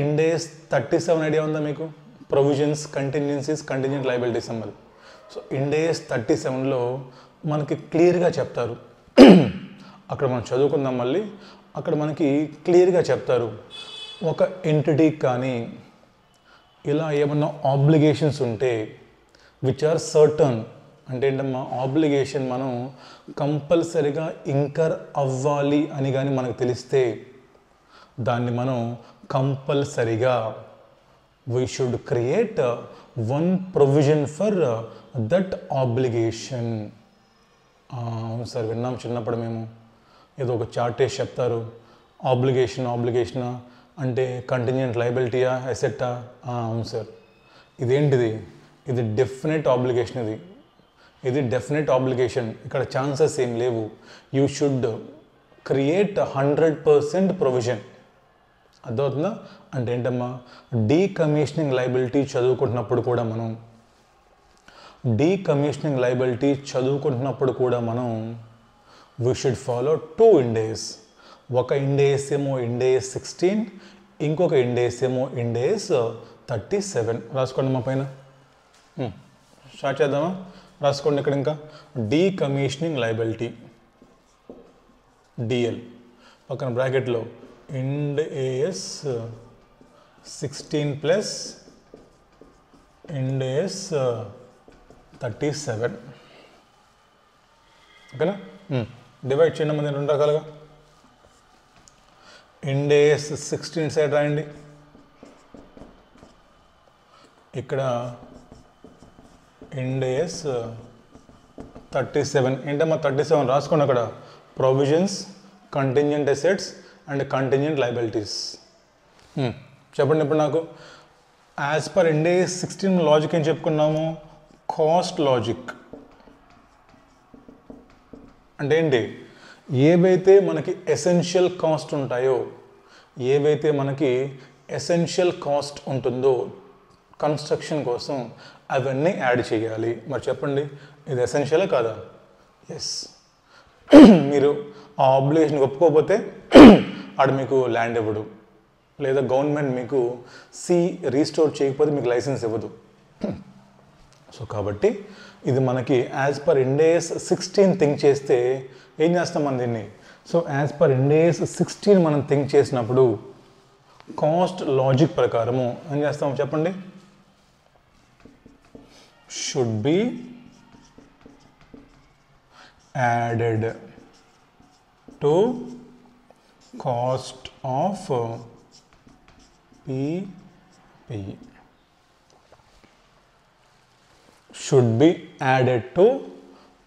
ఇండేస్ 37 ఐడియా ఉందా మీకు? ప్రొవిజన్స్, కంటిన్జెన్సీస్, కంటింజెంట్ లయబిలిటీస్ అన్నది. సో ఇండేస్ 37లో మనకి క్లియర్గా చెప్తారు. అక్కడ మనం చదువుకుందాం మళ్ళీ. అక్కడ మనకి క్లియర్గా చెప్తారు, ఒక ఎంటిటీకి కానీ ఇలా ఏమన్నా ఆబ్లిగేషన్స్ ఉంటే విచ్ ఆర్ సర్టన్, అంటే ఏంటమ్మా, ఆబ్లిగేషన్ మనం కంపల్సరిగా ఇంకర్ అవ్వాలి అని కానీ మనకు తెలిస్తే దాన్ని మనం కంపల్సరిగా we should create one provision for that obligation. అవును సార్, విన్నాం చిన్నప్పుడు మేము. ఏదో ఒక చార్ట్ వేసి చెప్తారు, ఆబ్లిగేషనా అంటే కంటింజెంట్ లయబిలిటీయా, ఎసెట్టా? అవును సార్. ఇదేంటిది? ఇది డెఫినెట్ ఆబ్లిగేషన్. ఇది డెఫినెట్ ఆబ్లిగేషన్. ఇక్కడ ఛాన్సెస్ ఏం లేవు. You should create 100% provision. అర్థమవుతుందా? అంటే ఏంటమ్మా, డీకమిషనింగ్ లయబిలిటీ చదువుకుంటున్నప్పుడు కూడా మనం వీ షుడ్ ఫాలో 2 ఇండేస్. ఒక ఇండేస్ ఏమో ఇండేస్ 16, ఇంకొక ఇండేస్ ఏమో ఇండేస్ 37. రాసుకోండి మా పైన. స్టార్ట్ చేద్దామా? రాసుకోండి ఇక్కడ. ఇంకా డీకమిషనింగ్ లయబిలిటీ డిఎల్ పక్కన బ్రాకెట్లో ఇండ్ ఏఎస్ 16 ప్లస్ ఇండ్ ఏఎస్ 37. ఓకేనా? డివైడ్ చేయండి మన 2 రకాలుగా. ఇండ్ ఏఎస్ 16 సైడ్ రాయండి. ఇక్కడ ఇండ్ ఏఎస్ 37. ఏంటమ్మా 37? రాసుకోండి అక్కడ. Provisions, contingent assets and contingent liabilities. చెప్పండి ఇప్పుడు నాకు. As per Ind as 16 logic ఏం చెప్పుకున్నాము? Cost logic. అంటే ఏంటి? ఏవైతే మనకి ఎసెన్షియల్ కాస్ట్ ఉంటాయో, ఏవైతే మనకి ఎసెన్షియల్ కాస్ట్ ఉంటుందో కన్స్ట్రక్షన్ కోసం, అవన్నీ యాడ్ చేయాలి. మరి చెప్పండి, ఇది ఎసెన్షియలే కాదా? ఎస్. మీరు ఆ ఆబ్లిగేషన్ ఒప్పుకోకపోతే ఆడు మీకు ల్యాండ్ ఇవ్వడు, లేదా గవర్నమెంట్ మీకు రీస్టోర్ చేయకపోతే మీకు లైసెన్స్ ఇవ్వదు. సో కాబట్టి ఇది మనకి as per Ind as 16 think చేస్తే ఏం చేస్తాం మనం దీన్ని? So as per Ind as 16 మనం థింక్ చేసినప్పుడు కాస్ట్ లాజిక్ ప్రకారము ఏం చేస్తాం చెప్పండి? Should be added to cost of PPE. Should be added to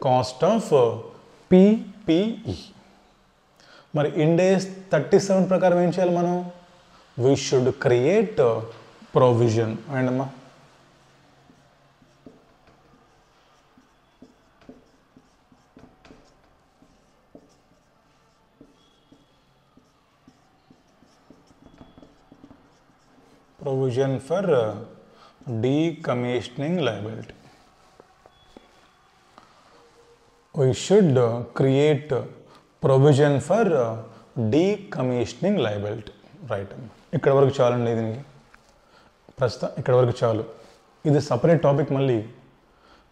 cost of PPE. మరి ఇండ్ ఏఎస్ 37 ప్రకారం ఏం చేయాలి మనం? We should create provision. అండమ్మా provision for decommissioning liability. We should create provision for decommissioning liability. Right. ఇక్కడ వరకు చాలండి. ఇది ప్రస్తుతం ఇక్కడ వరకు చాలు. ఇది సపరేట్ టాపిక్. మళ్ళీ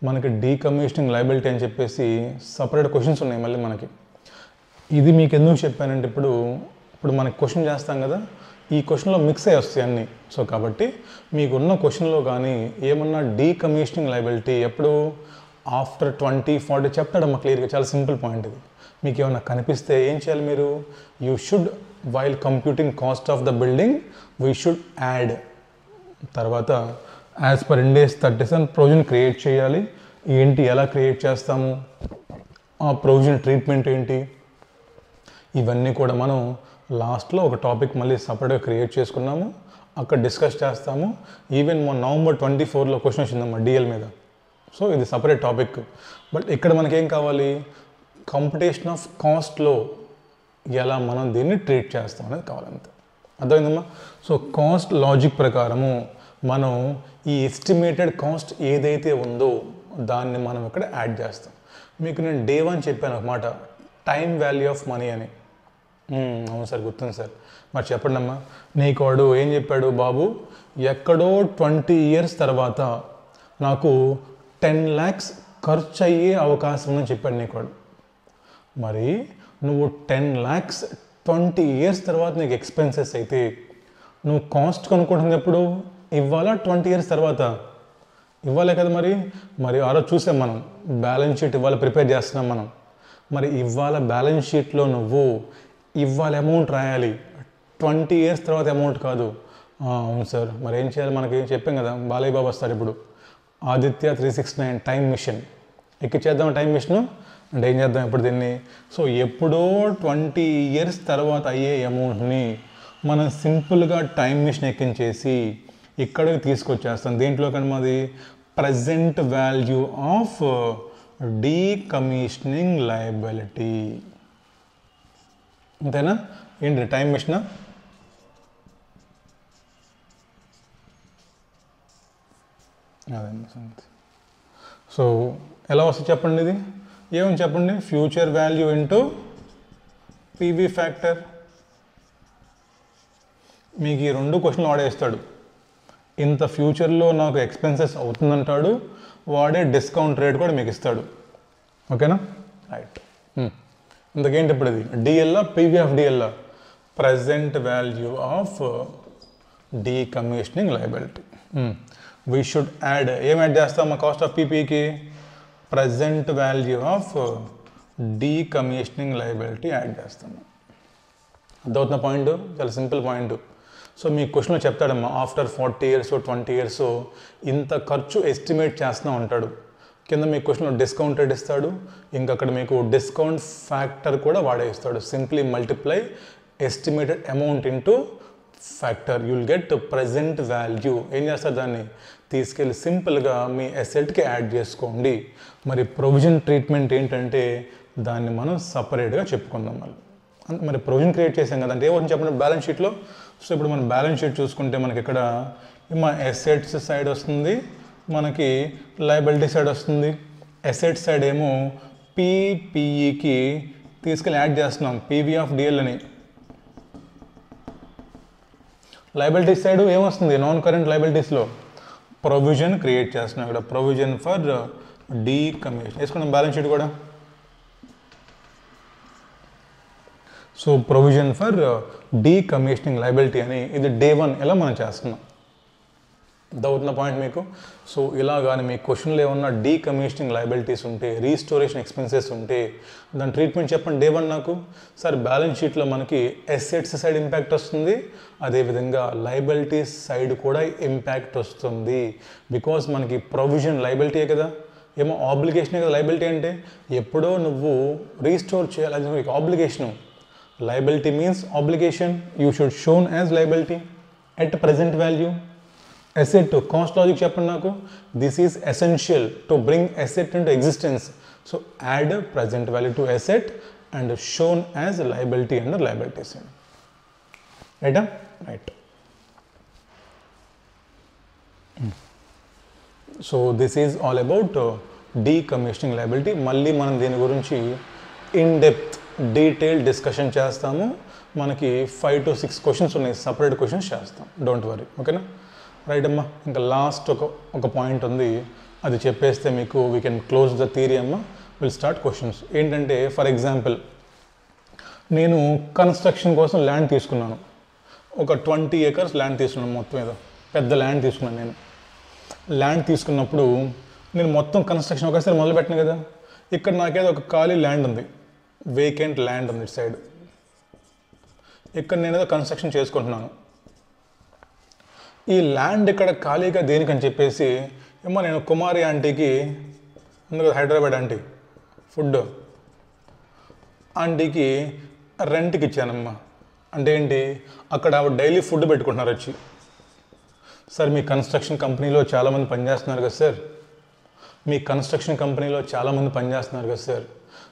మనకి డీకమిషనింగ్ లయబిలిటీ అని చెప్పేసి సపరేట్ క్వశ్చన్స్ ఉన్నాయి మళ్ళీ మనకి. ఇది మీకు ఎందుకు చెప్పానంటే ఇప్పుడు మనకి క్వశ్చన్ చేస్తాం కదా, ఈ క్వశ్చన్లో మిక్స్ అయ్యి వస్తాయి అన్నీ. సో కాబట్టి మీకున్న క్వశ్చన్లో కానీ ఏమన్నా డీకమిషనింగ్ లయబిలిటీ ఎప్పుడు ఆఫ్టర్ 20-40 చెప్తాడమ్మా క్లియర్గా. చాలా సింపుల్ పాయింట్ ఇది. మీకు ఏమన్నా కనిపిస్తే ఏం చేయాలి మీరు? You should while computing cost of the building we should add. తర్వాత as per Ind AS 37 provision create చేయాలి. ఏంటి, ఎలా క్రియేట్ చేస్తాము, ఆ ప్రొవిజన్ ట్రీట్మెంట్ ఏంటి, ఇవన్నీ కూడా మనం లాస్ట్లో ఒక టాపిక్ మళ్ళీ సపరేట్గా క్రియేట్ చేసుకున్నాము, అక్కడ డిస్కస్ చేస్తాము. ఈవెన్ మన November 24లో క్వశ్చన్ వచ్చిందమ్మా డిఎల్ మీద. సో ఇది సపరేట్ టాపిక్. బట్ ఇక్కడ మనకేం కావాలి? కంపిటీషన్ ఆఫ్ కాస్ట్లో ఎలా మనం దీన్ని ట్రీట్ చేస్తాం అనేది కావాలంతే. అర్థమైందమ్మా? సో కాస్ట్ లాజిక్ ప్రకారము మనం ఈ ఎస్టిమేటెడ్ కాస్ట్ ఏదైతే ఉందో దాన్ని మనం ఇక్కడ యాడ్ చేస్తాం. మీకు నేను డే 1 చెప్పాను ఒక మాట, టైం వాల్యూ ఆఫ్ మనీ అని. అవును సార్, గుర్తుంది సార్. మరి చెప్పండి అమ్మా, నీకు వాడు ఏం చెప్పాడు? బాబు, ఎక్కడో 20 years తర్వాత నాకు 10 lakhs ఖర్చు అయ్యే అవకాశం ఉందని చెప్పాడు నీకు వాడు. మరి నువ్వు 10 lakhs 20 years తర్వాత నీకు ఎక్స్పెన్సెస్ అయితే నువ్వు కాస్ట్ కొనుక్కుంటుంది ఎప్పుడు? ఇవ్వాలా 20 years తర్వాత? ఇవ్వాలే కదా. మరి ఆ రోజు చూసాం మనం, బ్యాలెన్స్ షీట్ ఇవాళ ప్రిపేర్ చేస్తున్నాం మనం. మరి ఇవాళ బ్యాలెన్స్ షీట్లో నువ్వు ఇవాళ అమౌంట్ రాయాలి, 20 years తర్వాత అమౌంట్ కాదు. అవును సార్, మరి ఏం చేయాలి? మనకి చెప్పాం కదా, బాలయ్య బాబు వస్తారు ఇప్పుడు, ఆదిత్య 369 టైం మిషన్ ఎక్కిచ్చేద్దాం. టైం మిషన్ అంటే ఏం చేద్దాం ఇప్పుడు దీన్ని? సో ఎప్పుడో 20 years తర్వాత అయ్యే అమౌంట్ని మనం సింపుల్గా టైం మిషన్ ఎక్కించేసి ఇక్కడికి తీసుకొచ్చేస్తాం. దేంట్లో కానీ మాది present value of decommissioning liability. అంతేనా? ఏంటి టైం మిషన్? అదండి సంగతి. సో ఎలా వస్తుంది చెప్పండి, ఇది ఏమని చెప్పండి, future value into PV factor. మీకు ఈ 2 క్వశ్చన్లు వాడేస్తాడు. ఇంత ఫ్యూచర్లో నాకు ఎక్స్పెన్సెస్ అవుతుందంటాడు, వాడే డిస్కౌంట్ రేట్ కూడా మీకు ఇస్తాడు. ఓకేనా, రైట్. ఇంతకేంటి ఇప్పుడు ఇది DL PV of DL, present value of decommissioning liability. We should add, ఏం యాడ్ చేస్తాం మా కాస్ట్ ఆఫ్ పీపీకి, present value of decommissioning liability add చేస్తాము. అర్థమవుతున్న పాయింట్, చాలా సింపుల్ పాయింట్. సో మీ క్వశ్చన్లో చెప్తాడమ్మా, ఆఫ్టర్ 40 years 20 years ఇంత ఖర్చు ఎస్టిమేట్ చేస్తూ ఉంటాడు. కింద మీ క్వశ్చన్లో డిస్కౌంట్ రేట్ ఇస్తాడు, ఇంకక్కడ మీకు డిస్కౌంట్ ఫ్యాక్టర్ కూడా వాడేస్తాడు. Simply multiply estimated amount into factor, you'll get present value. ఏం చేస్తారు, దాన్ని తీసుకెళ్ళి సింపుల్గా మీ అసెట్కి యాడ్ చేసుకోండి. మరి ప్రొవిజన్ ట్రీట్మెంట్ ఏంటంటే దాన్ని మనం సపరేట్గా చెప్పుకుందాం. మరి ప్రొవిజన్ క్రియేట్ చేసాం కదా, అంటే ఏమవుతుంది చెప్పండి బ్యాలెన్స్ షీట్లో. సో ఇప్పుడు మనం బ్యాలెన్స్ షీట్ చూసుకుంటే మనకి ఇక్కడ మా అసెట్స్ సైడ్ వస్తుంది, మనకి లయబిలిటీ సైడ్ వస్తుంది. అసెట్ సైడ్ ఏమో పీపీఈకి తీసుకెళ్ళి యాడ్ చేస్తున్నాం పీవీ ఆఫ్ డిఎల్ అని. లయబిలిటీ సైడ్ ఏమొస్తుంది, నాన్ కరెంట్ లయబిలిటీస్లో ప్రొవిజన్ క్రియేట్ చేస్తున్నాం. ఇక్కడ ప్రొవిజన్ ఫర్ డీకమిషన్ వేసుకున్నాం బ్యాలెన్స్ షీట్ కూడా. సో ప్రొవిజన్ ఫర్ డీకమిషనింగ్ లయబిలిటీ అని ఇది డే 1 ఎలా మనం చేస్తున్నాం. అవుతున్న పాయింట్ మీకు. సో ఇలా కానీ మీ క్వశ్చన్లో ఏమన్నా డీకమిషనింగ్ లయబిలిటీస్ ఉంటే, రీస్టోరేషన్ ఎక్స్పెన్సెస్ ఉంటే దాని ట్రీట్మెంట్ చెప్పండి డే 1 నాకు. సార్ బ్యాలెన్స్ షీట్లో మనకి అసెట్స్ సైడ్ ఇంపాక్ట్ వస్తుంది, అదేవిధంగా లయబిలిటీస్ సైడ్ కూడా ఇంపాక్ట్ వస్తుంది. బికాస్ మనకి ప్రొవిజన్ లయబిలిటీయే కదా, ఏమో ఆబ్లిగేషనే కదా లయబిలిటీ అంటే. ఎప్పుడో నువ్వు రీస్టోర్ చేయాలి, అది మీకు obligation. Liability means obligation, you should shown as liability at present value. Asset to cost logic చెప్పండి నాకు. This is essential to bring asset into existence. So add present value to asset and shown as liability under liability side. Right? Right. So this is all about decommissioning liability. మళ్ళీ మనం దీని గురించి in depth detail discussion చేస్తాము. మనకి 5 to 6 questions ఉన్నాయి, separate questions చేస్తాం, don't worry. ఓకేనా, right అమ్మా. ఇంకా లాస్ట్ ఒక పాయింట్ ఉంది, అది చెప్పేస్తే మీకు we can close the theory అమ్మా. Will start questions. ఏంటంటే ఫర్ ఎగ్జాంపుల్ నేను కన్స్ట్రక్షన్ కోసం ల్యాండ్ తీసుకున్నాను, ఒక 20 acres ల్యాండ్ తీసుకున్నాను, మొత్తం ఏదో పెద్ద ల్యాండ్ తీసుకున్నాను. నేను ల్యాండ్ తీసుకున్నప్పుడు నేను మొత్తం కన్స్ట్రక్షన్ ఒకసారి మొదలుపెట్టిన కదా. ఇక్కడ నాకేదో ఒక ఖాళీ ల్యాండ్ ఉంది, వేకెంట్ ల్యాండ్ ఉంది ఇటు సైడ్. ఇక్కడ నేను ఏదో కన్స్ట్రక్షన్ చేసుకుంటున్నాను. ఈ ల్యాండ్ ఇక్కడ ఖాళీగా దేనికని చెప్పేసి ఏమో నేను కుమారి ఆంటీకి ఉంది కదా, హైదరాబాద్ ఆంటీ, ఫుడ్ ఆంటీకి రెంట్కి ఇచ్చానమ్మా. అంటే ఏంటి, అక్కడ ఆవిడ డైలీ ఫుడ్ పెట్టుకుంటున్నారు వచ్చి. సార్ మీ కన్స్ట్రక్షన్ కంపెనీలో చాలామంది పనిచేస్తున్నారు కదా సార్, మీ కన్స్ట్రక్షన్ కంపెనీలో చాలామంది పనిచేస్తున్నారు కదా సార్,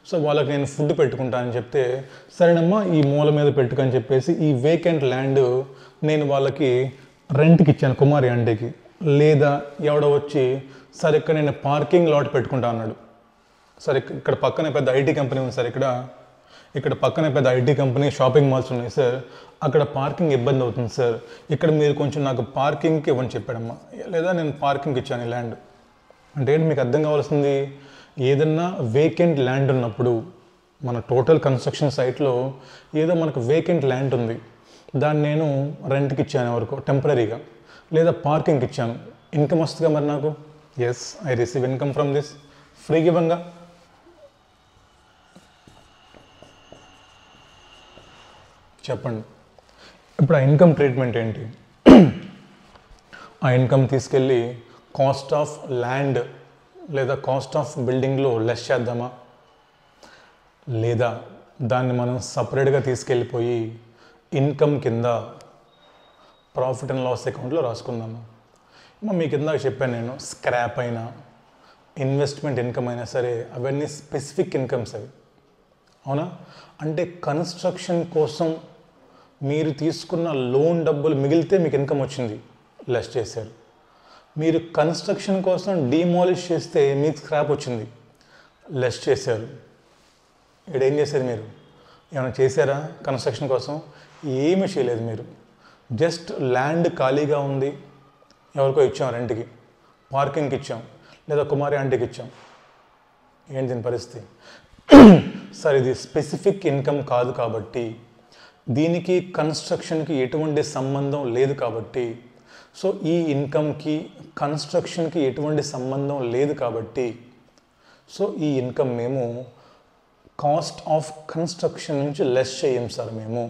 సో వాళ్ళకి నేను ఫుడ్ పెట్టుకుంటానని చెప్తే, సరేనమ్మా ఈ మూల మీద పెట్టుకని చెప్పేసి ఈ వేకెంట్ ల్యాండ్ నేను వాళ్ళకి రెంట్కి ఇచ్చాను కుమారి ఆంటీకి. లేదా ఎవడో వచ్చి సార్ ఇక్కడ నేను పార్కింగ్ లాట్ పెట్టుకుంటా అన్నాడు. సార్ ఇక్కడ పక్కనే పెద్ద ఐటీ కంపెనీ ఉంది సార్, ఇక్కడ పక్కనే పెద్ద ఐటీ కంపెనీ షాపింగ్ మాల్స్ ఉన్నాయి సార్, అక్కడ పార్కింగ్ ఇబ్బంది అవుతుంది సార్, ఇక్కడ మీరు కొంచెం నాకు పార్కింగ్కి ఇవ్వని చెప్పాడమ్మా. లేదా నేను పార్కింగ్కి ఇచ్చాను ఈ ల్యాండ్. అంటే ఏంటి మీకు అర్థం కావాల్సింది, ఏదన్నా వేకెంట్ ల్యాండ్ ఉన్నప్పుడు మన టోటల్ కన్స్ట్రక్షన్ సైట్లో ఏదో మనకు వేకెంట్ ల్యాండ్ ఉంది, దాన్ని నేను రెంట్కి ఇచ్చాను ఎవరికో టెంపరీగా, లేదా పార్కింగ్కి ఇచ్చాను. ఇన్కమ్ వస్తుందిగా మరి నాకు. Yes, I receive income from this. ఫ్రీగా ఇవ్వంగా. చెప్పండి ఇప్పుడు ఆ ఇన్కమ్ ట్రీట్మెంట్ ఏంటి? ఆ ఇన్కమ్ తీసుకెళ్ళి కాస్ట్ ఆఫ్ ల్యాండ్ లేదా కాస్ట్ ఆఫ్ బిల్డింగ్లో లెస్ చేద్దామా, లేదా దాన్ని మనం సపరేట్గా తీసుకెళ్ళిపోయి ఇన్కమ్ కింద ప్రాఫిట్ అండ్ లాస్ అకౌంట్లో రాసుకుందామా? మీ కింద చెప్పాను నేను, స్క్రాప్ అయినా ఇన్వెస్ట్మెంట్ ఇన్కమ్ అయినా సరే అవన్నీ స్పెసిఫిక్ ఇన్కమ్స్ అవి, అవునా? అంటే కన్స్ట్రక్షన్ కోసం మీరు తీసుకున్న లోన్ డబ్బులు మిగిలితే మీకు ఇన్కమ్ వచ్చింది, లెస్ చేశారు. మీరు కన్స్ట్రక్షన్ కోసం డిమాలిష్ చేస్తే మీకు స్క్రాప్ వచ్చింది, లెస్ చేశారు. ఇక్కడ ఏం చేశారు మీరు? ఏమైనా చేశారా కన్స్ట్రక్షన్ కోసం? ఏమీ చేయలేదు మీరు. జస్ట్ ల్యాండ్ ఖాళీగా ఉంది, ఎవరికో ఇచ్చాం రెంట్కి, పార్కింగ్కి ఇచ్చాం, లేదా కుమారి ఆంటీకి ఇచ్చాం. ఏంటి దీని పరిస్థితి? సార్ ఇది స్పెసిఫిక్ ఇన్కమ్ కాదు కాబట్టి, దీనికి కన్స్ట్రక్షన్కి ఎటువంటి సంబంధం లేదు కాబట్టి, సో ఈ ఇన్కమ్కి కన్స్ట్రక్షన్కి ఎటువంటి సంబంధం లేదు కాబట్టి, సో ఈ ఇన్కమ్ మేము కాస్ట్ ఆఫ్ కన్స్ట్రక్షన్ నుంచి లెస్ చేయం సార్. మేము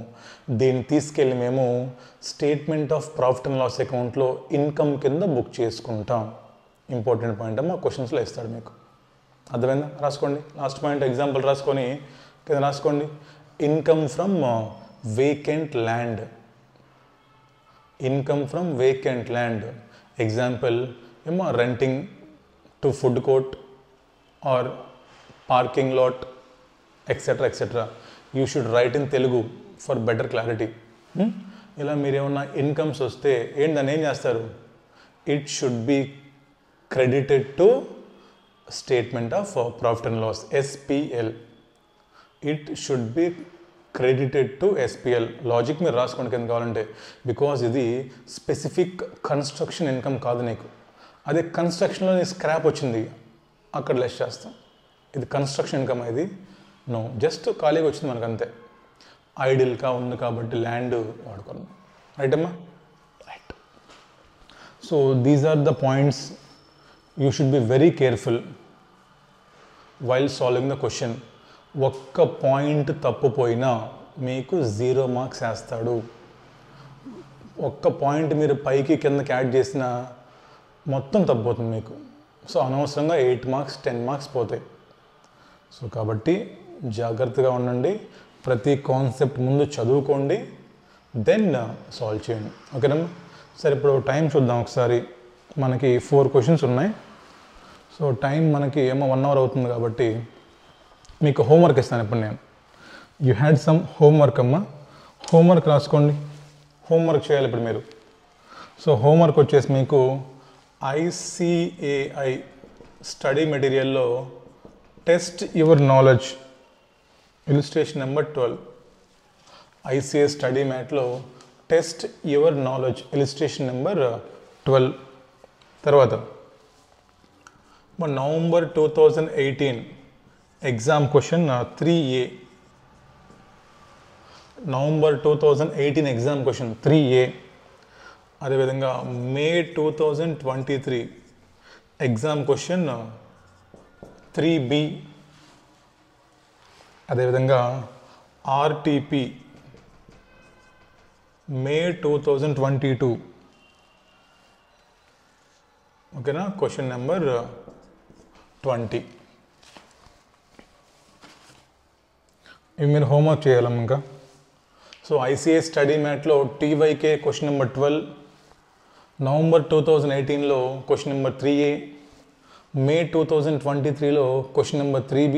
దీన్ని తీసుకెళ్ళి మేము statement of profit and loss అకౌంట్లో ఇన్కమ్ కింద బుక్ చేసుకుంటాం. ఇంపార్టెంట్ పాయింట్ అమ్మా, క్వశ్చన్స్లో ఇస్తాడు మీకు. అర్థమైందా? రాసుకోండి. లాస్ట్ పాయింట్ ఎగ్జాంపుల్ రాసుకొని కింద రాసుకోండి. Income from vacant land. Income from vacant land. Example ఏమో renting to food court or parking lot etcetera etcetera. You should write in Telugu for better clarity. ఇలా మీరేమన్నా ఇన్కమ్స్ వస్తే దాన్ని ఏం చేస్తారు? It should be credited to statement of profit and loss, SPL. It should be credited to SPL. Logic మీరు రాసుకోండి కింద కావాలంటే. బికాజ్ ఇది స్పెసిఫిక్ కన్స్ట్రక్షన్ ఇన్కమ్ కాదు నీకు. అదే కన్స్ట్రక్షన్లో నీ స్క్రాప్ వచ్చింది, అక్కడ లెస్ చేస్తాం. ఇది కన్స్ట్రక్షన్ ఇన్కమ్, ఇది నో, జస్ట్ ఖాళీగా వచ్చింది మనకు అంతే. ఐడిల్గా ఉంది కాబట్టి ల్యాండ్ వాడుకున్నాం. రైట్ అమ్మా? Right. So these are the points you should be very careful while solving the question. ఒక్క పాయింట్ తప్పుపోయినా మీకు 0 మార్క్స్ వేస్తాడు. ఒక్క పాయింట్ మీరు పైకి కిందకి యాడ్ చేసినా మొత్తం తప్పిపోతుంది మీకు. సో అనవసరంగా 8 మార్క్స్ 10 మార్క్స్ పోతాయి. సో కాబట్టి జాగ్రత్తగా ఉండండి. ప్రతి కాన్సెప్ట్ ముందు చదువుకోండి, దెన్ సాల్వ్ చేయండి. ఓకేనమ్మా? సరే, ఇప్పుడు టైం చూద్దాం ఒకసారి. మనకి 4 క్వశ్చన్స్ ఉన్నాయి. సో టైం మనకి ఏమో 1 అవర్ అవుతుంది కాబట్టి మీకు హోంవర్క్ ఇస్తాను ఇప్పుడు నేను. యూ హ్యాడ్ సమ్ హోంవర్క్ అమ్మా. హోంవర్క్ రాసుకోండి. హోంవర్క్ చేయాలి ఇప్పుడు మీరు. సో హోంవర్క్ వచ్చేసి మీకు ICAI స్టడీ మెటీరియల్లో test your knowledge illustration number 12. ICAI study మ్యాట్లో test your knowledge illustration number 12. తర్వాత November 2018 exam question 3A. November 2018 exam question 3A. అదేవిధంగా మే 2023 ఎగ్జామ్ క్వశ్చన్ 3B. అదేవిధంగా RTP మే 2022. ఓకేనా? Question number 20. ఇవి మీరు హోంవర్క్ చేయాలమ్మ ఇంకా. సో ICAI స్టడీ మ్యాట్లో TYK క్వశ్చన్ నెంబర్ 12, నవంబర్ 2018లో క్వశ్చన్ నెంబర్ 3A, మే 2023లో question number 3B,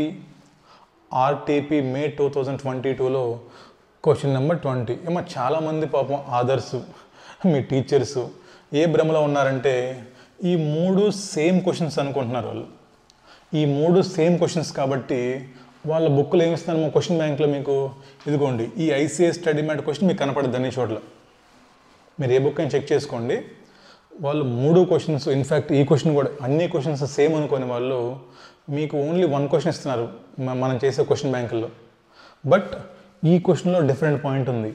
RTP May 2022లో క్వశ్చన్ నెంబర్ 20. ఏమో చాలామంది పాపం ఆదర్స్ మీ టీచర్స్ ఏ భ్రమలో ఉన్నారంటే ఈ 3 సేమ్ క్వశ్చన్స్ అనుకుంటున్నారు వాళ్ళు. ఈ 3 సేమ్ క్వశ్చన్స్ కాబట్టి వాళ్ళ బుక్లో ఏమిస్తున్నారు మా క్వశ్చన్ బ్యాంక్లో మీకు ఇదిగోండి ఈ ICAI స్టడీ మ్యాట్ క్వశ్చన్ మీకు కనపడద్దు అన్ని చోట్ల. మీరు ఏ బుక్ అయినా చెక్ చేసుకోండి. వాళ్ళు 3 క్వశ్చన్స్, ఇన్ఫ్యాక్ట్ ఈ క్వశ్చన్ కూడా అన్ని క్వశ్చన్స్ సేమ్ అనుకునే వాళ్ళు మీకు ఓన్లీ 1 క్వశ్చన్ ఇస్తున్నారు మనం చేసే క్వశ్చన్ బ్యాంకుల్లో. బట్ ఈ క్వశ్చన్లో డిఫరెంట్ పాయింట్ ఉంది,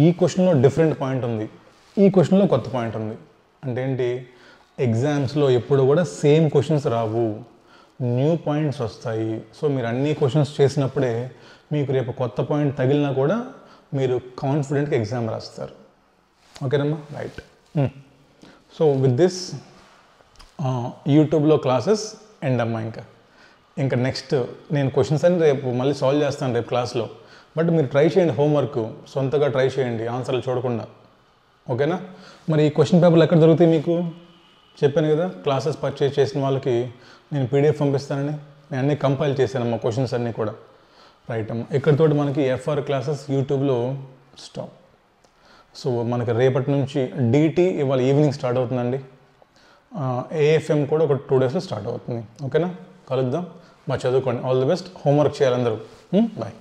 ఈ క్వశ్చన్లో డిఫరెంట్ పాయింట్ ఉంది, ఈ క్వశ్చన్లో కొత్త పాయింట్ ఉంది. అంటే ఏంటి? ఎగ్జామ్స్లో ఎప్పుడు కూడా సేమ్ క్వశ్చన్స్ రావు, న్యూ పాయింట్స్ వస్తాయి. సో మీరు అన్ని క్వశ్చన్స్ చేసినప్పుడే మీకు రేపు కొత్త పాయింట్ తగిలినా కూడా మీరు కాన్ఫిడెంట్గా ఎగ్జామ్ రాస్తారు. ఓకేనమ్మా? రైట్. సో విత్ దిస్ యూట్యూబ్లో క్లాసెస్ ఎండ్ అమ్మా. ఇంకా నెక్స్ట్ నేను క్వశ్చన్స్ అని రేపు మళ్ళీ సాల్వ్ చేస్తాను రేపు క్లాస్లో. బట్ మీరు ట్రై చేయండి, హోంవర్క్ సొంతగా ట్రై చేయండి, ఆన్సర్లు చూడకుండా. ఓకేనా? మరి ఈ క్వశ్చన్ పేపర్లు ఎక్కడ దొరుకుతాయి మీకు చెప్పాను కదా, క్లాసెస్ పర్చేజ్ చేసిన వాళ్ళకి నేను PDF పంపిస్తానని. నేను అన్నీ కంపైల్ చేశానమ్మా క్వశ్చన్స్ అన్నీ కూడా. రైట్ అమ్మా. ఇక్కడితోటి మనకి FR క్లాసెస్ యూట్యూబ్లో స్టాప్. సో మనకి రేపటి నుంచి DT ఇవాళ ఈవినింగ్ స్టార్ట్ అవుతుందండి. ఏఎఫ్ఎం కూడా ఒక 2 డేస్లో స్టార్ట్ అవుతుంది. ఓకేనా, కలుద్దాం. చదువుకోండి. All the best. హోంవర్క్ చేయాలి అందరూ. బాయ్.